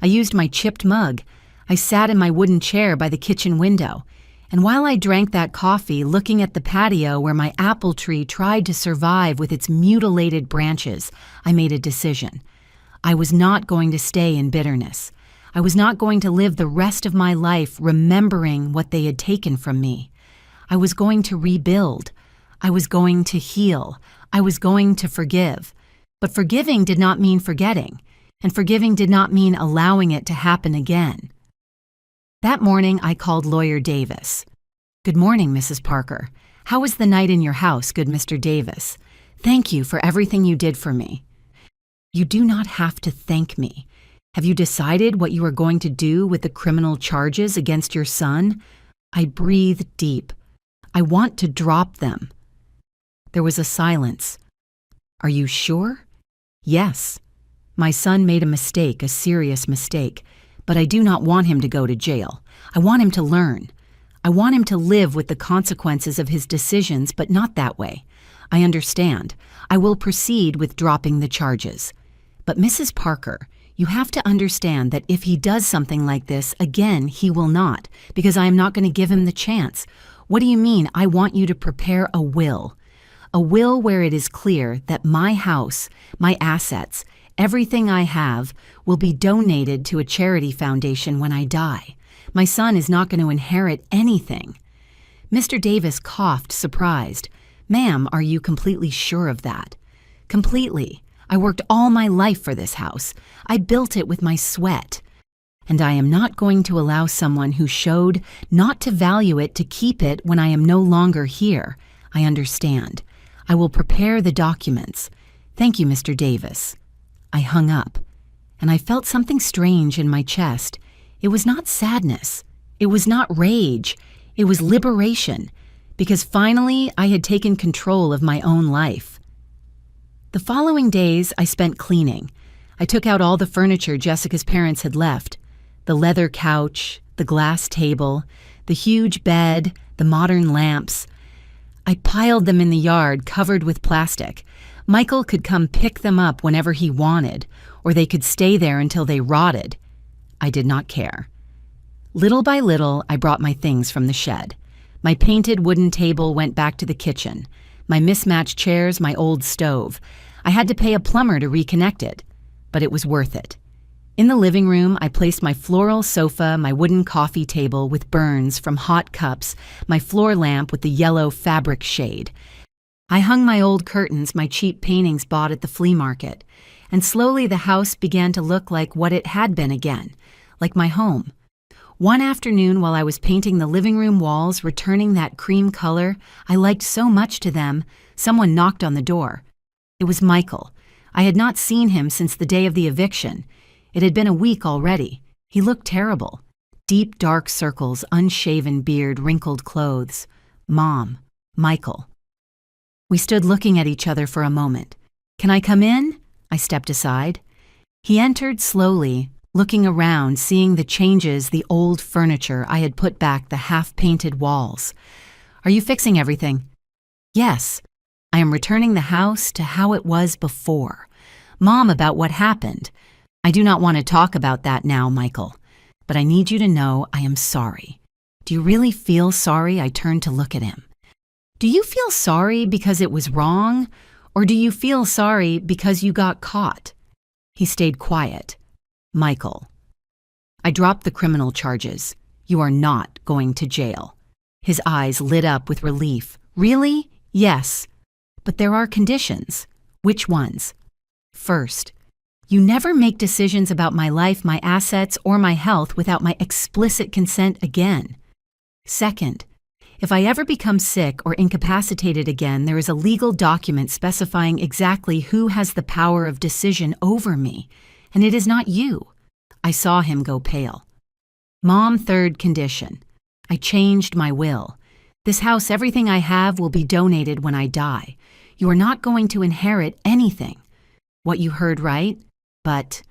A: I used my chipped mug. I sat in my wooden chair by the kitchen window. And while I drank that coffee, looking at the patio where my apple tree tried to survive with its mutilated branches, I made a decision. I was not going to stay in bitterness. I was not going to live the rest of my life remembering what they had taken from me. I was going to rebuild. I was going to heal. I was going to forgive. But forgiving did not mean forgetting, and forgiving did not mean allowing it to happen again. That morning, I called Lawyer Davis. "Good morning, Mrs. Parker. How was the night in your house, good Mr. Davis? Thank you for everything you did for me." "You do not have to thank me. Have you decided what you are going to do with the criminal charges against your son?" I breathed deep. "I want to drop them." There was a silence. "Are you sure?" "Yes. My son made a mistake, a serious mistake, but I do not want him to go to jail. I want him to learn. I want him to live with the consequences of his decisions, but not that way. I understand. I will proceed with dropping the charges. But Mrs. Parker, you have to understand that if he does something like this again, he will not, because I am not going to give him the chance. What do you mean, I want you to prepare a will? A will where it is clear that my house, my assets, everything I have will be donated to a charity foundation when I die. My son is not going to inherit anything." Mr. Davis coughed, surprised. "Ma'am, are you completely sure of that?" "Completely. I worked all my life for this house. I built it with my sweat. And I am not going to allow someone who showed not to value it to keep it when I am no longer here. I understand. I will prepare the documents. Thank you, Mr. Davis." I hung up, and I felt something strange in my chest. It was not sadness. It was not rage. It was liberation, because finally I had taken control of my own life. The following days I spent cleaning. I took out all the furniture Jessica's parents had left. The leather couch, the glass table, the huge bed, the modern lamps. I piled them in the yard covered with plastic. Michael could come pick them up whenever he wanted, or they could stay there until they rotted. I did not care. Little by little, I brought my things from the shed. My painted wooden table went back to the kitchen. My mismatched chairs, my old stove. I had to pay a plumber to reconnect it, but it was worth it. In the living room, I placed my floral sofa, my wooden coffee table with burns from hot cups, my floor lamp with the yellow fabric shade. I hung my old curtains, my cheap paintings bought at the flea market, and slowly the house began to look like what it had been again, like my home. One afternoon while I was painting the living room walls, returning that cream color I liked so much to them, someone knocked on the door. It was Michael. I had not seen him since the day of the eviction. It had been a week already. He looked terrible. Deep, dark circles, unshaven beard, wrinkled clothes. Mom. Michael. We stood looking at each other for a moment. "Can I come in?" I stepped aside. He entered slowly, looking around, seeing the changes, the old furniture I had put back, the half-painted walls. "Are you fixing everything?" "Yes. I am returning the house to how it was before. Mom, about what happened. I do not want to talk about that now, Michael, but I need you to know I am sorry." "Do you really feel sorry?" I turned to look at him. "Do you feel sorry because it was wrong, or do you feel sorry because you got caught?" He stayed quiet. "Michael." I dropped the criminal charges. "You are not going to jail." His eyes lit up with relief. "Really?" "Yes. But there are conditions." "Which ones?" "First, you never make decisions about my life, my assets, or my health without my explicit consent again. Second, if I ever become sick or incapacitated again, there is a legal document specifying exactly who has the power of decision over me, and it is not you." I saw him go pale. "Mom, third condition. I changed my will. This house, everything I have, will be donated when I die. You are not going to inherit anything." "What you heard right, but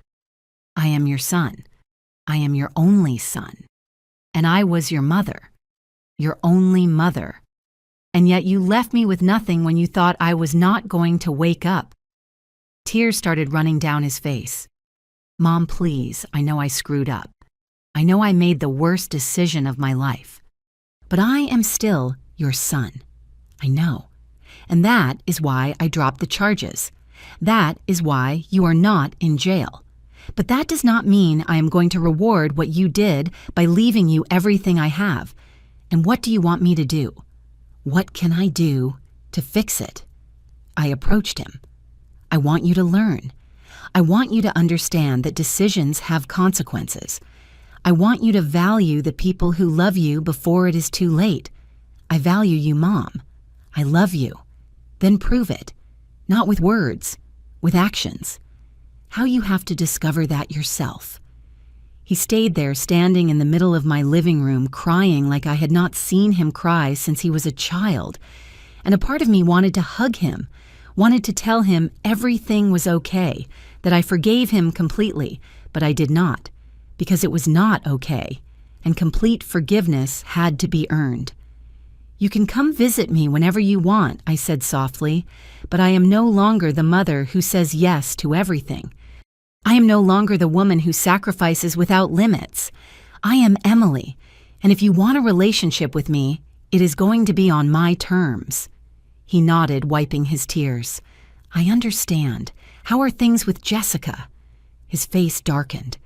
A: I am your son. I am your only son. And I was your mother. Your only mother. and yet you left me with nothing when you thought I was not going to wake up." Tears started running down his face. "Mom, please, I know I screwed up. I know I made the worst decision of my life. But I am still your son. I know. And that is why I dropped the charges. That is why you are not in jail. But that does not mean I am going to reward what you did by leaving you everything I have. And what do you want me to do? What can I do to fix it?" I approached him. "I want you to learn. I want you to understand that decisions have consequences. I want you to value the people who love you before it is too late. I value you, Mom. I love you. Then prove it. Not with words, with actions. How you have to discover that yourself." He stayed there standing in the middle of my living room crying like I had not seen him cry since he was a child, and a part of me wanted to hug him, wanted to tell him everything was okay, that I forgave him completely, but I did not, because it was not okay, and complete forgiveness had to be earned. "You can come visit me whenever you want," I said softly, "but I am no longer the mother who says yes to everything. I am no longer the woman who sacrifices without limits. I am Emily, and if you want a relationship with me, it is going to be on my terms." He nodded, wiping his tears. "I understand. How are things with Jessica?" His face darkened.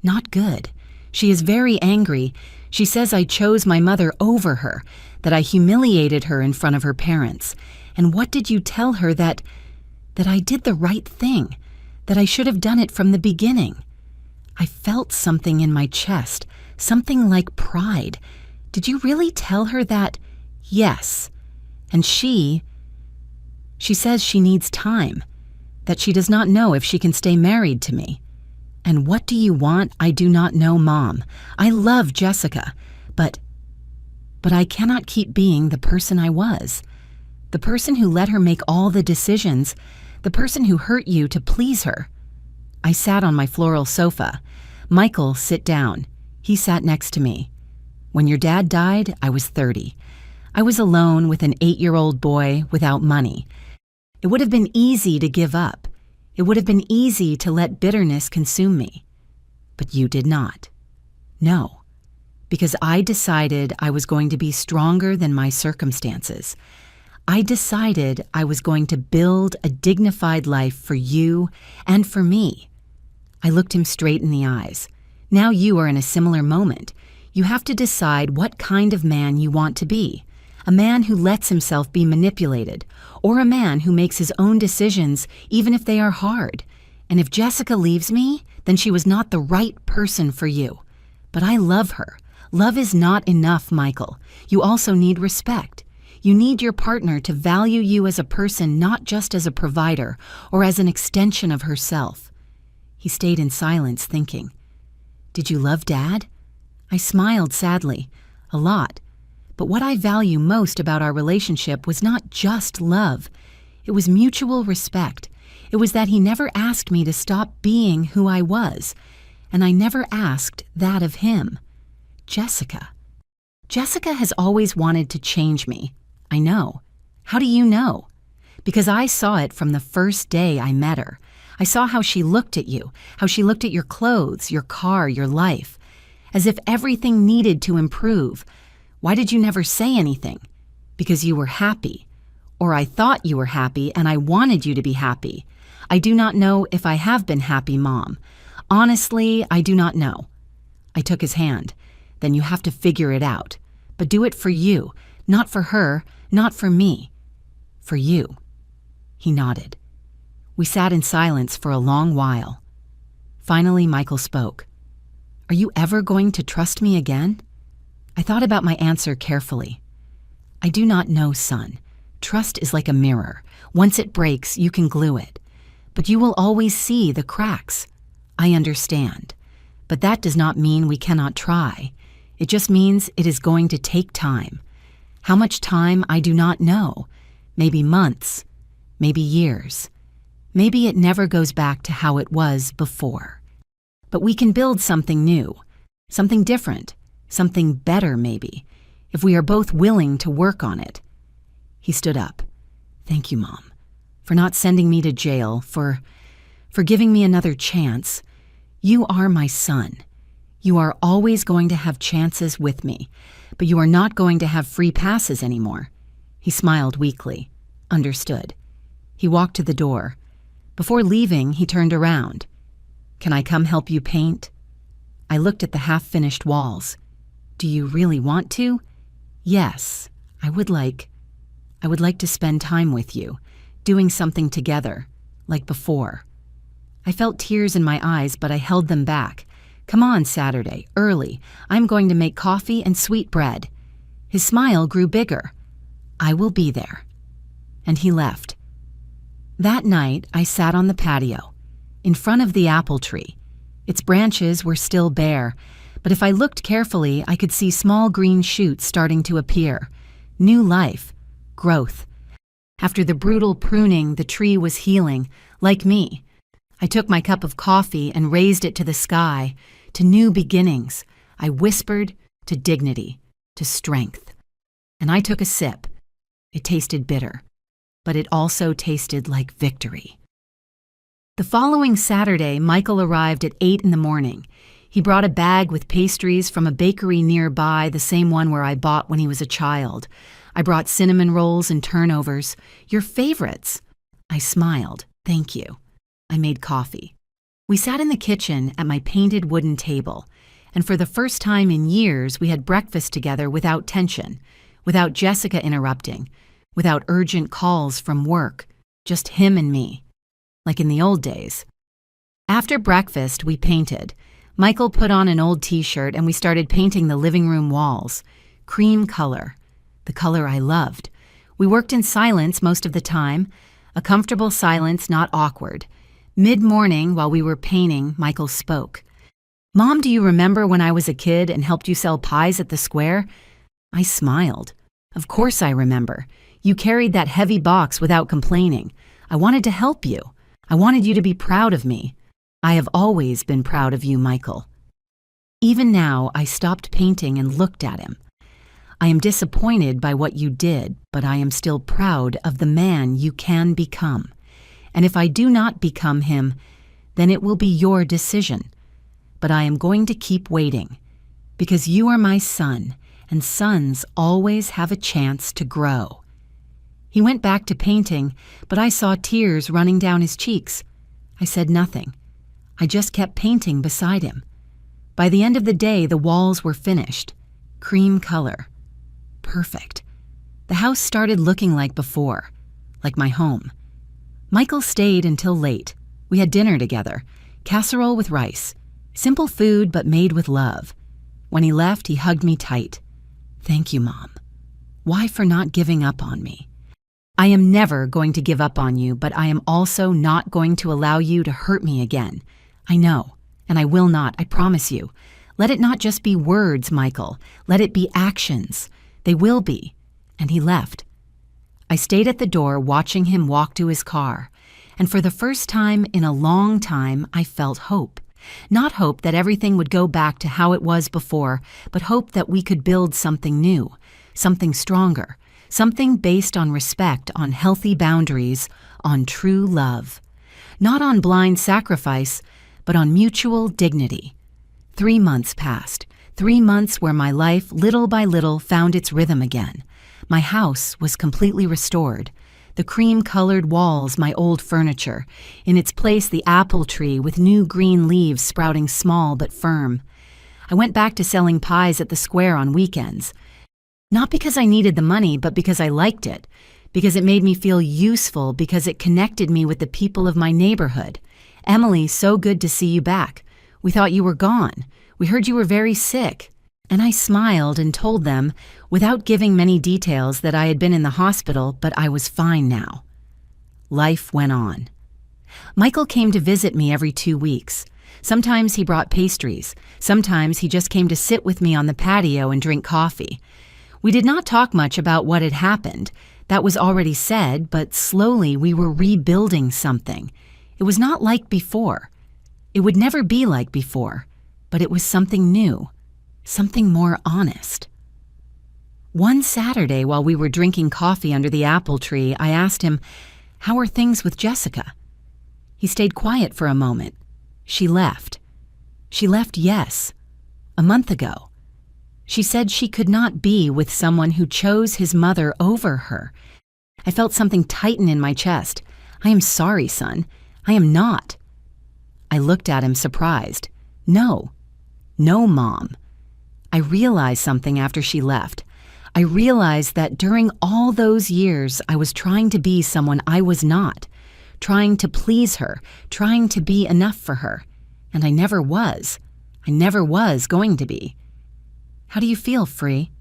A: "Not good. She is very angry. She says I chose my mother over her, that I humiliated her in front of her parents. And what did you tell her that I did the right thing, that I should have done it from the beginning?" I felt something in my chest, something like pride. "Did you really tell her that?" "Yes. And she says she needs time, that she does not know if she can stay married to me. And what do you want? I do not know, Mom. I love Jessica, but I cannot keep being the person I was, the person who let her make all the decisions, the person who hurt you to please her." I sat on my floral sofa. "Michael, sit down." He sat next to me. "When your dad died, I was 30. I was alone with an 8-year-old boy without money. It would have been easy to give up. It would have been easy to let bitterness consume me. But you did not. No, because I decided I was going to be stronger than my circumstances. I decided I was going to build a dignified life for you and for me." I looked him straight in the eyes. "Now you are in a similar moment. You have to decide what kind of man you want to be. A man who lets himself be manipulated, or a man who makes his own decisions even if they are hard. And if Jessica leaves me, then she was not the right person for you. But I love her. Love is not enough, Michael. You also need respect. You need your partner to value you as a person, not just as a provider or as an extension of herself." He stayed in silence, thinking. "Did you love Dad?" I smiled sadly. "A lot. But what I value most about our relationship was not just love. It was mutual respect. It was that he never asked me to stop being who I was, and I never asked that of him. Jessica. Jessica has always wanted to change me. I know. How do you know? Because I saw it from the first day I met her. I saw how she looked at you, how she looked at your clothes, your car, your life, as if everything needed to improve. Why did you never say anything? Because you were happy. Or I thought you were happy and I wanted you to be happy. I do not know if I have been happy, Mom. Honestly, I do not know." I took his hand. "Then you have to figure it out. But do it for you, not for her, not for me. For you." He nodded. We sat in silence for a long while. Finally, Michael spoke. "Are you ever going to trust me again?" I thought about my answer carefully. "I do not know, son. Trust is like a mirror. Once it breaks, you can glue it. But you will always see the cracks. I understand. But that does not mean we cannot try. It just means it is going to take time. How much time, I do not know. Maybe months. Maybe years. Maybe it never goes back to how it was before. But we can build something new, something different, something better maybe, if we are both willing to work on it. He stood up. Thank you, Mom, for not sending me to jail, for giving me another chance. You are my son. You are always going to have chances with me, but you are not going to have free passes anymore. He smiled weakly. Understood. He walked to the door. Before leaving, he turned around. Can I come help you paint? I looked at the half-finished walls. Do you really want to? Yes, I would like to spend time with you, doing something together, like before. I felt tears in my eyes, but I held them back. Come on, Saturday, early. I'm going to make coffee and sweet bread. His smile grew bigger. I will be there. And he left. That night, I sat on the patio, in front of the apple tree. Its branches were still bare, but if I looked carefully, I could see small green shoots starting to appear. New life, growth. After the brutal pruning, the tree was healing, like me. I took my cup of coffee and raised it to the sky, to new beginnings. I whispered to dignity, to strength. And I took a sip. It tasted bitter, but it also tasted like victory. The following Saturday, Michael arrived at 8 in the morning. He brought a bag with pastries from a bakery nearby, the same one where I bought when he was a child. I brought cinnamon rolls and turnovers, your favorites. I smiled. Thank you. I made coffee. We sat in the kitchen at my painted wooden table, and for the first time in years, we had breakfast together without tension, without Jessica interrupting, without urgent calls from work, just him and me, like in the old days. After breakfast, we painted. Michael put on an old t-shirt and we started painting the living room walls. Cream color, the color I loved. We worked in silence most of the time, a comfortable silence, not awkward. Mid-morning, while we were painting, Michael spoke. Mom, do you remember when I was a kid and helped you sell pies at the square? I smiled. Of course I remember. You carried that heavy box without complaining. I wanted to help you. I wanted you to be proud of me. I have always been proud of you, Michael. Even now, I stopped painting and looked at him. I am disappointed by what you did, but I am still proud of the man you can become. And if I do not become him, then it will be your decision. But I am going to keep waiting, because you are my son, and sons always have a chance to grow. He went back to painting, but I saw tears running down his cheeks. I said nothing. I just kept painting beside him. By the end of the day, the walls were finished. Cream color. Perfect. The house started looking like before, like my home. Michael stayed until late. We had dinner together, casserole with rice. Simple food, but made with love. When he left, he hugged me tight. Thank you, Mom. Why for not giving up on me? I am never going to give up on you, but I am also not going to allow you to hurt me again. I know, and I will not, I promise you. Let it not just be words, Michael. Let it be actions. They will be. And he left. I stayed at the door watching him walk to his car, and for the first time in a long time, I felt hope. Not hope that everything would go back to how it was before, but hope that we could build something new, something stronger, something based on respect, on healthy boundaries, on true love. Not on blind sacrifice, but on mutual dignity. 3 months passed, 3 months where my life, little by little, found its rhythm again. My house was completely restored. The cream-colored walls, my old furniture. In its place, the apple tree with new green leaves sprouting small but firm. I went back to selling pies at the square on weekends. Not because I needed the money, but because I liked it. Because it made me feel useful, because it connected me with the people of my neighborhood. Emily, so good to see you back. We thought you were gone. We heard you were very sick. And I smiled and told them, without giving many details, that I had been in the hospital, but I was fine now. Life went on. Michael came to visit me every 2 weeks. Sometimes he brought pastries. Sometimes he just came to sit with me on the patio and drink coffee. We did not talk much about what had happened. That was already said, but slowly we were rebuilding something. It was not like before. It would never be like before, but it was something new. Something more honest. One Saturday, while we were drinking coffee under the apple tree, I asked him, "How are things with Jessica?" He stayed quiet for a moment. She left. She left, yes, a month ago. She said she could not be with someone who chose his mother over her. I felt something tighten in my chest. "I am sorry, son. I am not." I looked at him surprised. No, Mom. I realized something after she left. I realized that during all those years, I was trying to be someone I was not, trying to please her, trying to be enough for her. And I never was. I never was going to be. "How do you feel, Free?"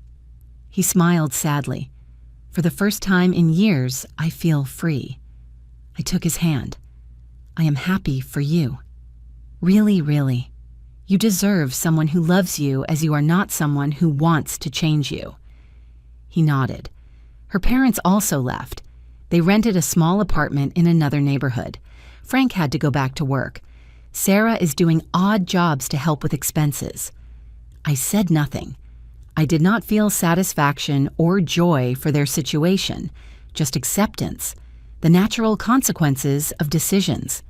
A: He smiled sadly. "For the first time in years, I feel free." I took his hand. "I am happy for you. Really, really. You deserve someone who loves you as you are not someone who wants to change you." He nodded. Her parents also left. They rented a small apartment in another neighborhood. Frank had to go back to work. Sarah is doing odd jobs to help with expenses. I said nothing. I did not feel satisfaction or joy for their situation, just acceptance, the natural consequences of decisions.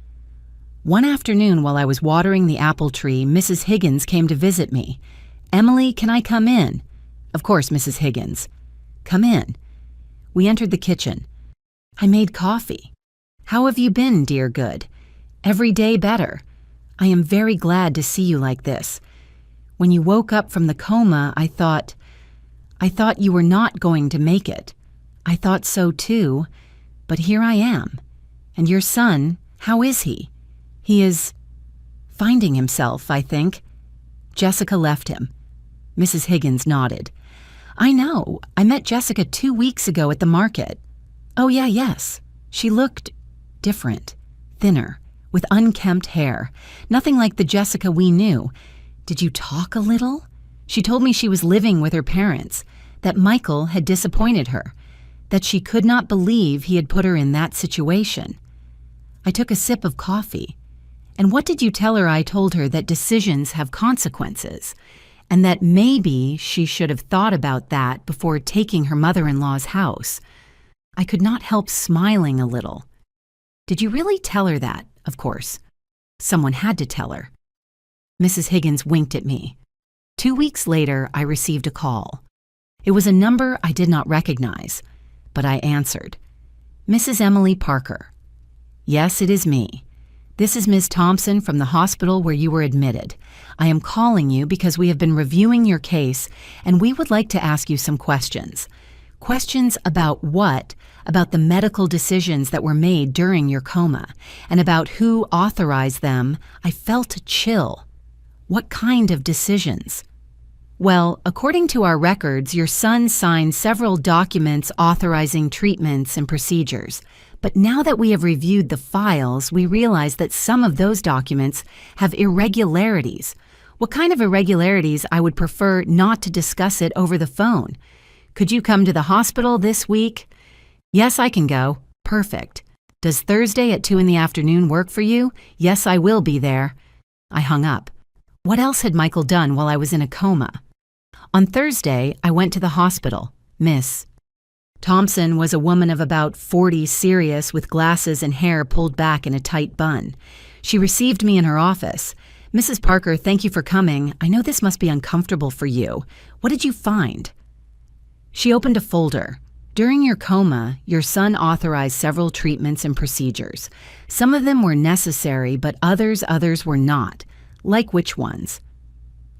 A: One afternoon while I was watering the apple tree, Mrs. Higgins came to visit me. "Emily, can I come in?" Of course, Mrs. Higgins. "Come in." We entered the kitchen. "I made coffee. How have you been, dear good?" "Every day better. I am very glad to see you like this. When you woke up from the coma, I thought you were not going to make it. I thought so too, but here I am. And your son, how is he? He is finding himself, I think." Jessica left him. Mrs. Higgins nodded. "I know. I met Jessica 2 weeks ago at the market." "Oh, yeah, yes. She looked different, thinner, with unkempt hair. Nothing like the Jessica we knew. Did you talk a little? She told me she was living with her parents, that Michael had disappointed her, that she could not believe he had put her in that situation." I took a sip of coffee. "And what did you tell her?" I told her that decisions have consequences, and that maybe she should have thought about that before taking her mother-in-law's house. I could not help smiling a little. "Did you really tell her that?" "Of course. Someone had to tell her." Mrs. Higgins winked at me. 2 weeks later, I received a call. It was a number I did not recognize, but I answered. "Mrs. Emily Parker." "Yes, it is me. This is Ms. Thompson from the hospital where you were admitted. I am calling you because we have been reviewing your case, and we would like to ask you some questions. Questions about what? About the medical decisions that were made during your coma, and about who authorized them." I felt a chill. "What kind of decisions?" "Well, according to our records, your son signed several documents authorizing treatments and procedures. But now that we have reviewed the files, we realize that some of those documents have irregularities. What kind of irregularities? I would prefer not to discuss it over the phone. Could you come to the hospital this week?" "Yes, I can go." "Perfect. Does Thursday at 2 in the afternoon work for you?" "Yes, I will be there." I hung up. What else had Michael done while I was in a coma? On Thursday, I went to the hospital. Miss Thompson was a woman of about 40, serious, with glasses and hair pulled back in a tight bun. She received me in her office. "Mrs. Parker, thank you for coming. I know this must be uncomfortable for you. What did you find?" She opened a folder. "During your coma, your son authorized several treatments and procedures. Some of them were necessary, but others were not. Like which ones?"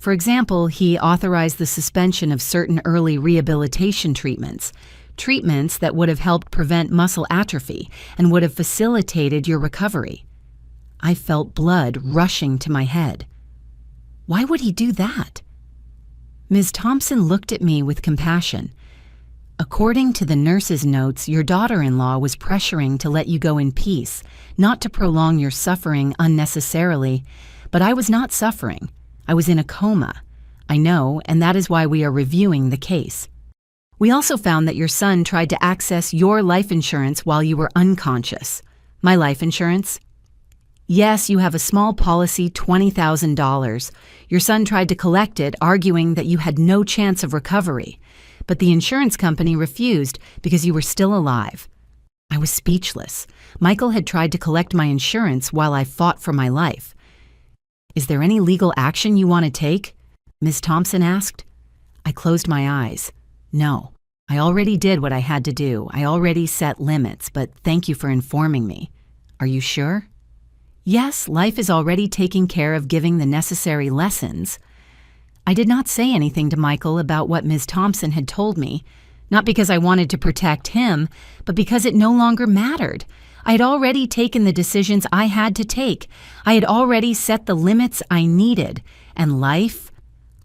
A: For example, he authorized the suspension of certain early rehabilitation treatments that would have helped prevent muscle atrophy and would have facilitated your recovery. I felt blood rushing to my head. Why would he do that? Ms. Thompson looked at me with compassion. "According to the nurse's notes, your daughter-in-law was pressuring to let you go in peace, not to prolong your suffering unnecessarily. But I was not suffering. I was in a coma. I know, and that is why we are reviewing the case. We also found that your son tried to access your life insurance while you were unconscious." "My life insurance?" Yes, you have a small policy, $20,000. Your son tried to collect it, arguing that you had no chance of recovery. But the insurance company refused because you were still alive. I was speechless. Michael had tried to collect my insurance while I fought for my life. Is there any legal action you want to take? Ms. Thompson asked. I closed my eyes. No, I already did what I had to do. I already set limits, but thank you for informing me. Are you sure? Yes, life is already taking care of giving the necessary lessons. I did not say anything to Michael about what Ms. Thompson had told me, not because I wanted to protect him, but because it no longer mattered. I had already taken the decisions I had to take. I had already set the limits I needed, and life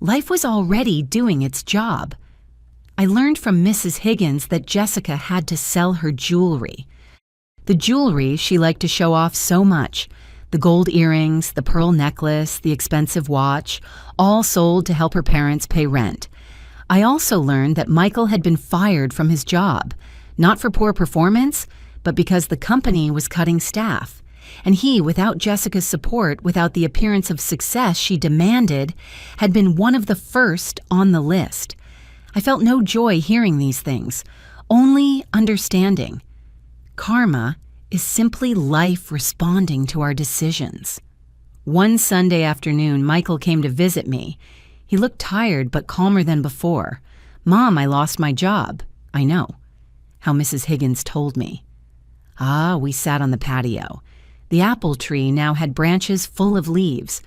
A: was already doing its job. I learned from Mrs. Higgins that Jessica had to sell her jewelry. The jewelry she liked to show off so much. The gold earrings, the pearl necklace, the expensive watch, all sold to help her parents pay rent. I also learned that Michael had been fired from his job, not for poor performance, but because the company was cutting staff. And he, without Jessica's support, without the appearance of success she demanded, had been one of the first on the list. I felt no joy hearing these things, only understanding. Karma is simply life responding to our decisions. One Sunday afternoon, Michael came to visit me. He looked tired but calmer than before. Mom, I lost my job. I know. How Mrs. Higgins told me. We sat on the patio. The apple tree now had branches full of leaves.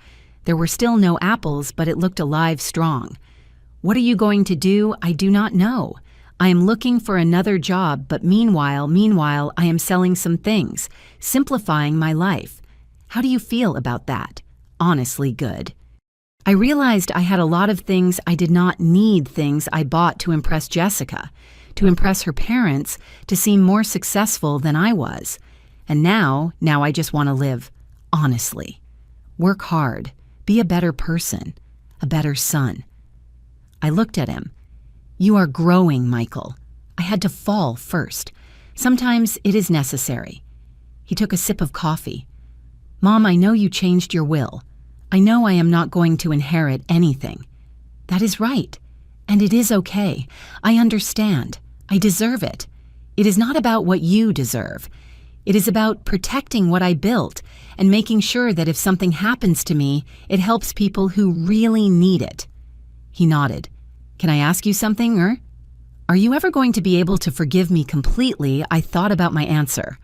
A: There were still no apples, but it looked alive strong. What are you going to do? I do not know. I am looking for another job, but meanwhile, I am selling some things, simplifying my life. How do you feel about that? Honestly, good. I realized I had a lot of things I did not need, things I bought to impress Jessica, to impress her parents, to seem more successful than I was. And now I just want to live honestly. Work hard, be a better person, a better son. I looked at him. You are growing, Michael. I had to fall first. Sometimes it is necessary. He took a sip of coffee. Mom, I know you changed your will. I know I am not going to inherit anything. That is right. And it is okay. I understand. I deserve it. It is not about what you deserve. It is about protecting what I built and making sure that if something happens to me, it helps people who really need it. He nodded. Can I ask you something, Are you ever going to be able to forgive me completely? I thought about my answer.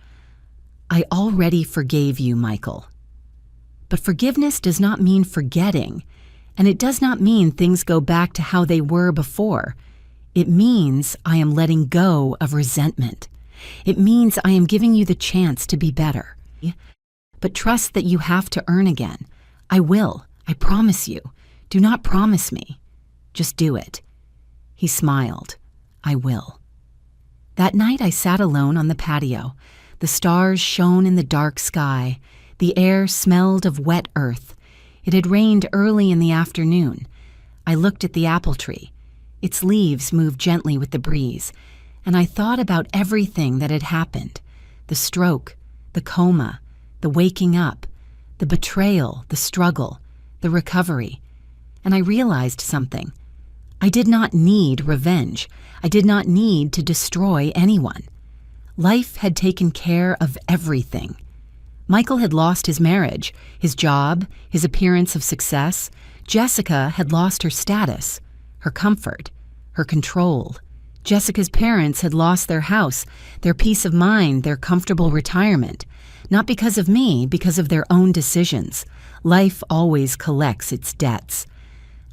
A: I already forgave you, Michael. But forgiveness does not mean forgetting, and it does not mean things go back to how they were before. It means I am letting go of resentment. It means I am giving you the chance to be better. But trust that you have to earn again. I will. I promise you. Do not promise me. Just do it. He smiled. I will. That night I sat alone on the patio. The stars shone in the dark sky. The air smelled of wet earth. It had rained early in the afternoon. I looked at the apple tree. Its leaves moved gently with the breeze, and I thought about everything that had happened. The stroke, the coma, the waking up, the betrayal, the struggle, the recovery. And I realized something. I did not need revenge. I did not need to destroy anyone. Life had taken care of everything. Michael had lost his marriage, his job, his appearance of success. Jessica had lost her status, her comfort, her control. Jessica's parents had lost their house, their peace of mind, their comfortable retirement. Not because of me, because of their own decisions. Life always collects its debts.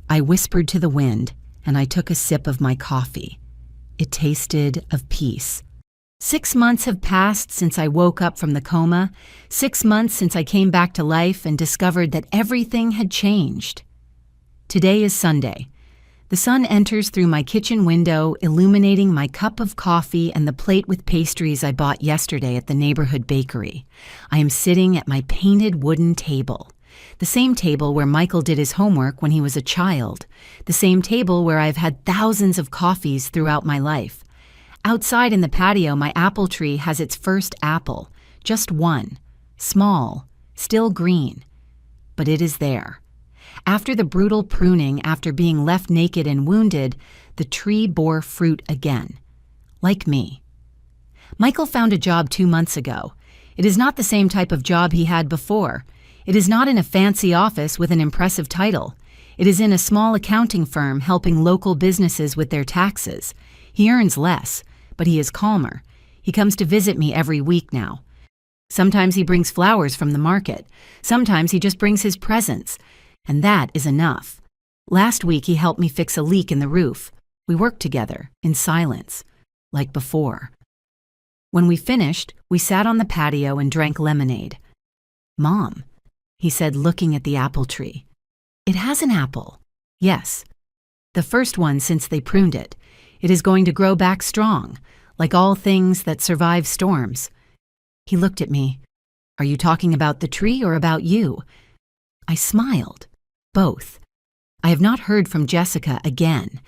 A: I whispered to the wind, and I took a sip of my coffee. It tasted of peace. 6 months have passed since I woke up from the coma. 6 months since I came back to life and discovered that everything had changed. Today is Sunday. The sun enters through my kitchen window, illuminating my cup of coffee and the plate with pastries I bought yesterday at the neighborhood bakery. I am sitting at my painted wooden table. The same table where Michael did his homework when he was a child. The same table where I've had thousands of coffees throughout my life. Outside in the patio, my apple tree has its first apple. Just one. Small. still green. But it is there. After the brutal pruning, after being left naked and wounded, the tree bore fruit again. Like me. Michael found a job 2 months ago. It is not the same type of job he had before. It is not in a fancy office with an impressive title. It is in a small accounting firm helping local businesses with their taxes. He earns less, but he is calmer. He comes to visit me every week now. Sometimes he brings flowers from the market. Sometimes he just brings his presents. And that is enough. Last week he helped me fix a leak in the roof. We worked together, in silence, like before. When we finished, we sat on the patio and drank lemonade. "Mom," he said, looking at the apple tree. "It has an apple." "Yes. The first one since they pruned it. It is going to grow back strong, like all things that survive storms." He looked at me. "Are you talking about the tree or about you?" I smiled. "Both. I have not heard from Jessica again.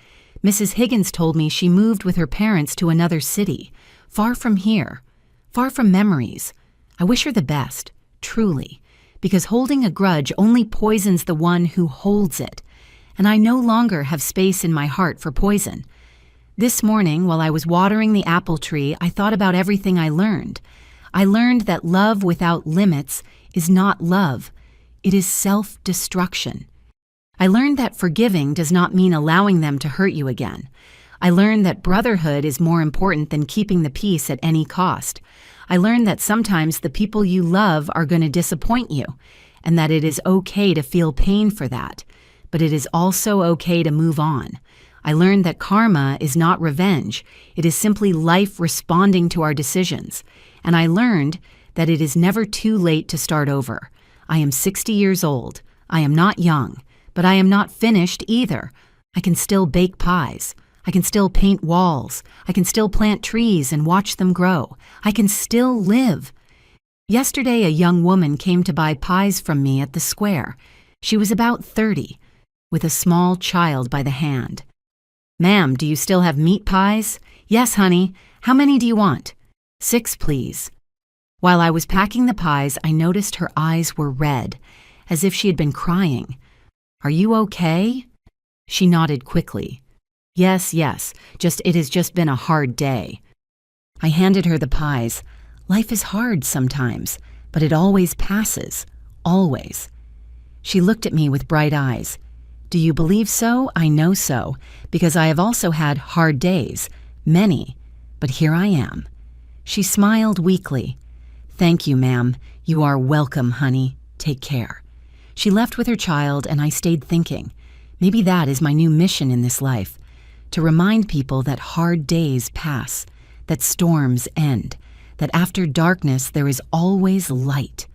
A: Mrs. Higgins told me she moved with her parents to another city, far from here, far from memories. I wish her the best, truly, because holding a grudge only poisons the one who holds it, and I no longer have space in my heart for poison. This morning, while I was watering the apple tree, I thought about everything I learned. I learned that love without limits is not love. It is self-destruction. I learned that forgiving does not mean allowing them to hurt you again. I learned that brotherhood is more important than keeping the peace at any cost. I learned that sometimes the people you love are going to disappoint you, and that it is okay to feel pain for that, but it is also okay to move on. I learned that karma is not revenge. It is simply life responding to our decisions. And I learned that it is never too late to start over. I am 60 years old. I am not young. But I am not finished either. I can still bake pies. I can still paint walls. I can still plant trees and watch them grow. I can still live. Yesterday, a young woman came to buy pies from me at the square. She was about 30, with a small child by the hand. "Ma'am, do you still have meat pies?" "Yes, honey. How many do you want?" "6, please." While I was packing the pies, I noticed her eyes were red, as if she had been crying. "Are you okay?" She nodded quickly. Yes, it has just been a hard day." I handed her the pies. Life is hard sometimes, but it always passes. Always. She looked at me with bright eyes. "Do you believe so? I know so, because I have also had hard days. Many. But here I am." She smiled weakly. "Thank you, ma'am. You are welcome, honey. Take care." She left with her child, and I stayed thinking, maybe that is my new mission in this life, to remind people that hard days pass, that storms end, that after darkness there is always light.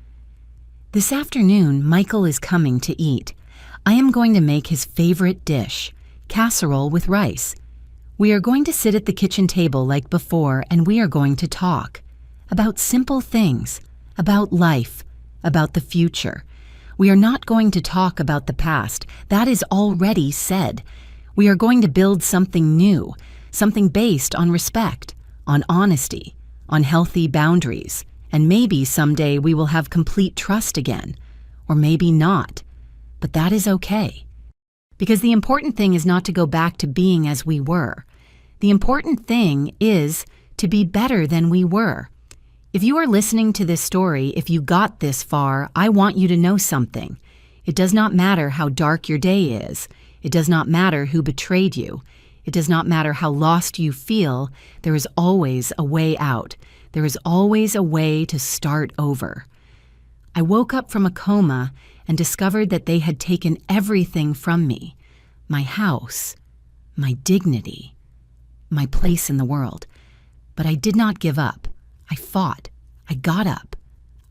A: This afternoon, Michael is coming to eat. I am going to make his favorite dish, casserole with rice. We are going to sit at the kitchen table like before, and we are going to talk about simple things, about life, about the future. We are not going to talk about the past. That is already said. We are going to build something new, something based on respect, on honesty, on healthy boundaries. And maybe someday we will have complete trust again. Or maybe not. But that is okay. Because the important thing is not to go back to being as we were. The important thing is to be better than we were. If you are listening to this story, if you got this far, I want you to know something. It does not matter how dark your day is. It does not matter who betrayed you. It does not matter how lost you feel. There is always a way out. There is always a way to start over. I woke up from a coma and discovered that they had taken everything from me. My house, my dignity, my place in the world. But I did not give up. I fought. I got up.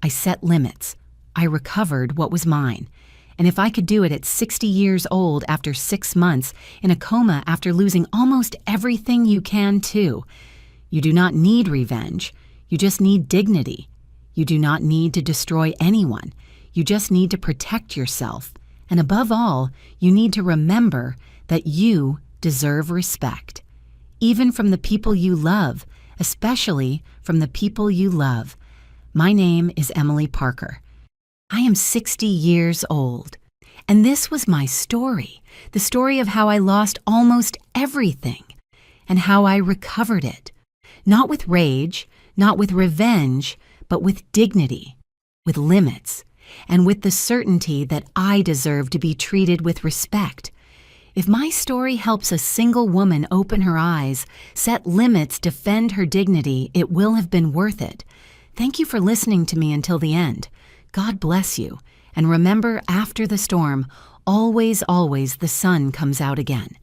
A: I set limits. I recovered what was mine. And if I could do it at 60 years old after 6 months, in a coma after losing almost everything, you can too. You do not need revenge. You just need dignity. You do not need to destroy anyone. You just need to protect yourself. And above all, you need to remember that you deserve respect. Even from the people you love, especially from the people you love. My name is Emily Parker. I am 60 years old, and this was my story, the story of how I lost almost everything and how I recovered it. Not with rage, not with revenge, but with dignity, with limits, and with the certainty that I deserve to be treated with respect. If my story helps a single woman open her eyes, set limits, defend her dignity, it will have been worth it. Thank you for listening to me until the end. God bless you. And remember, after the storm, always, always the sun comes out again.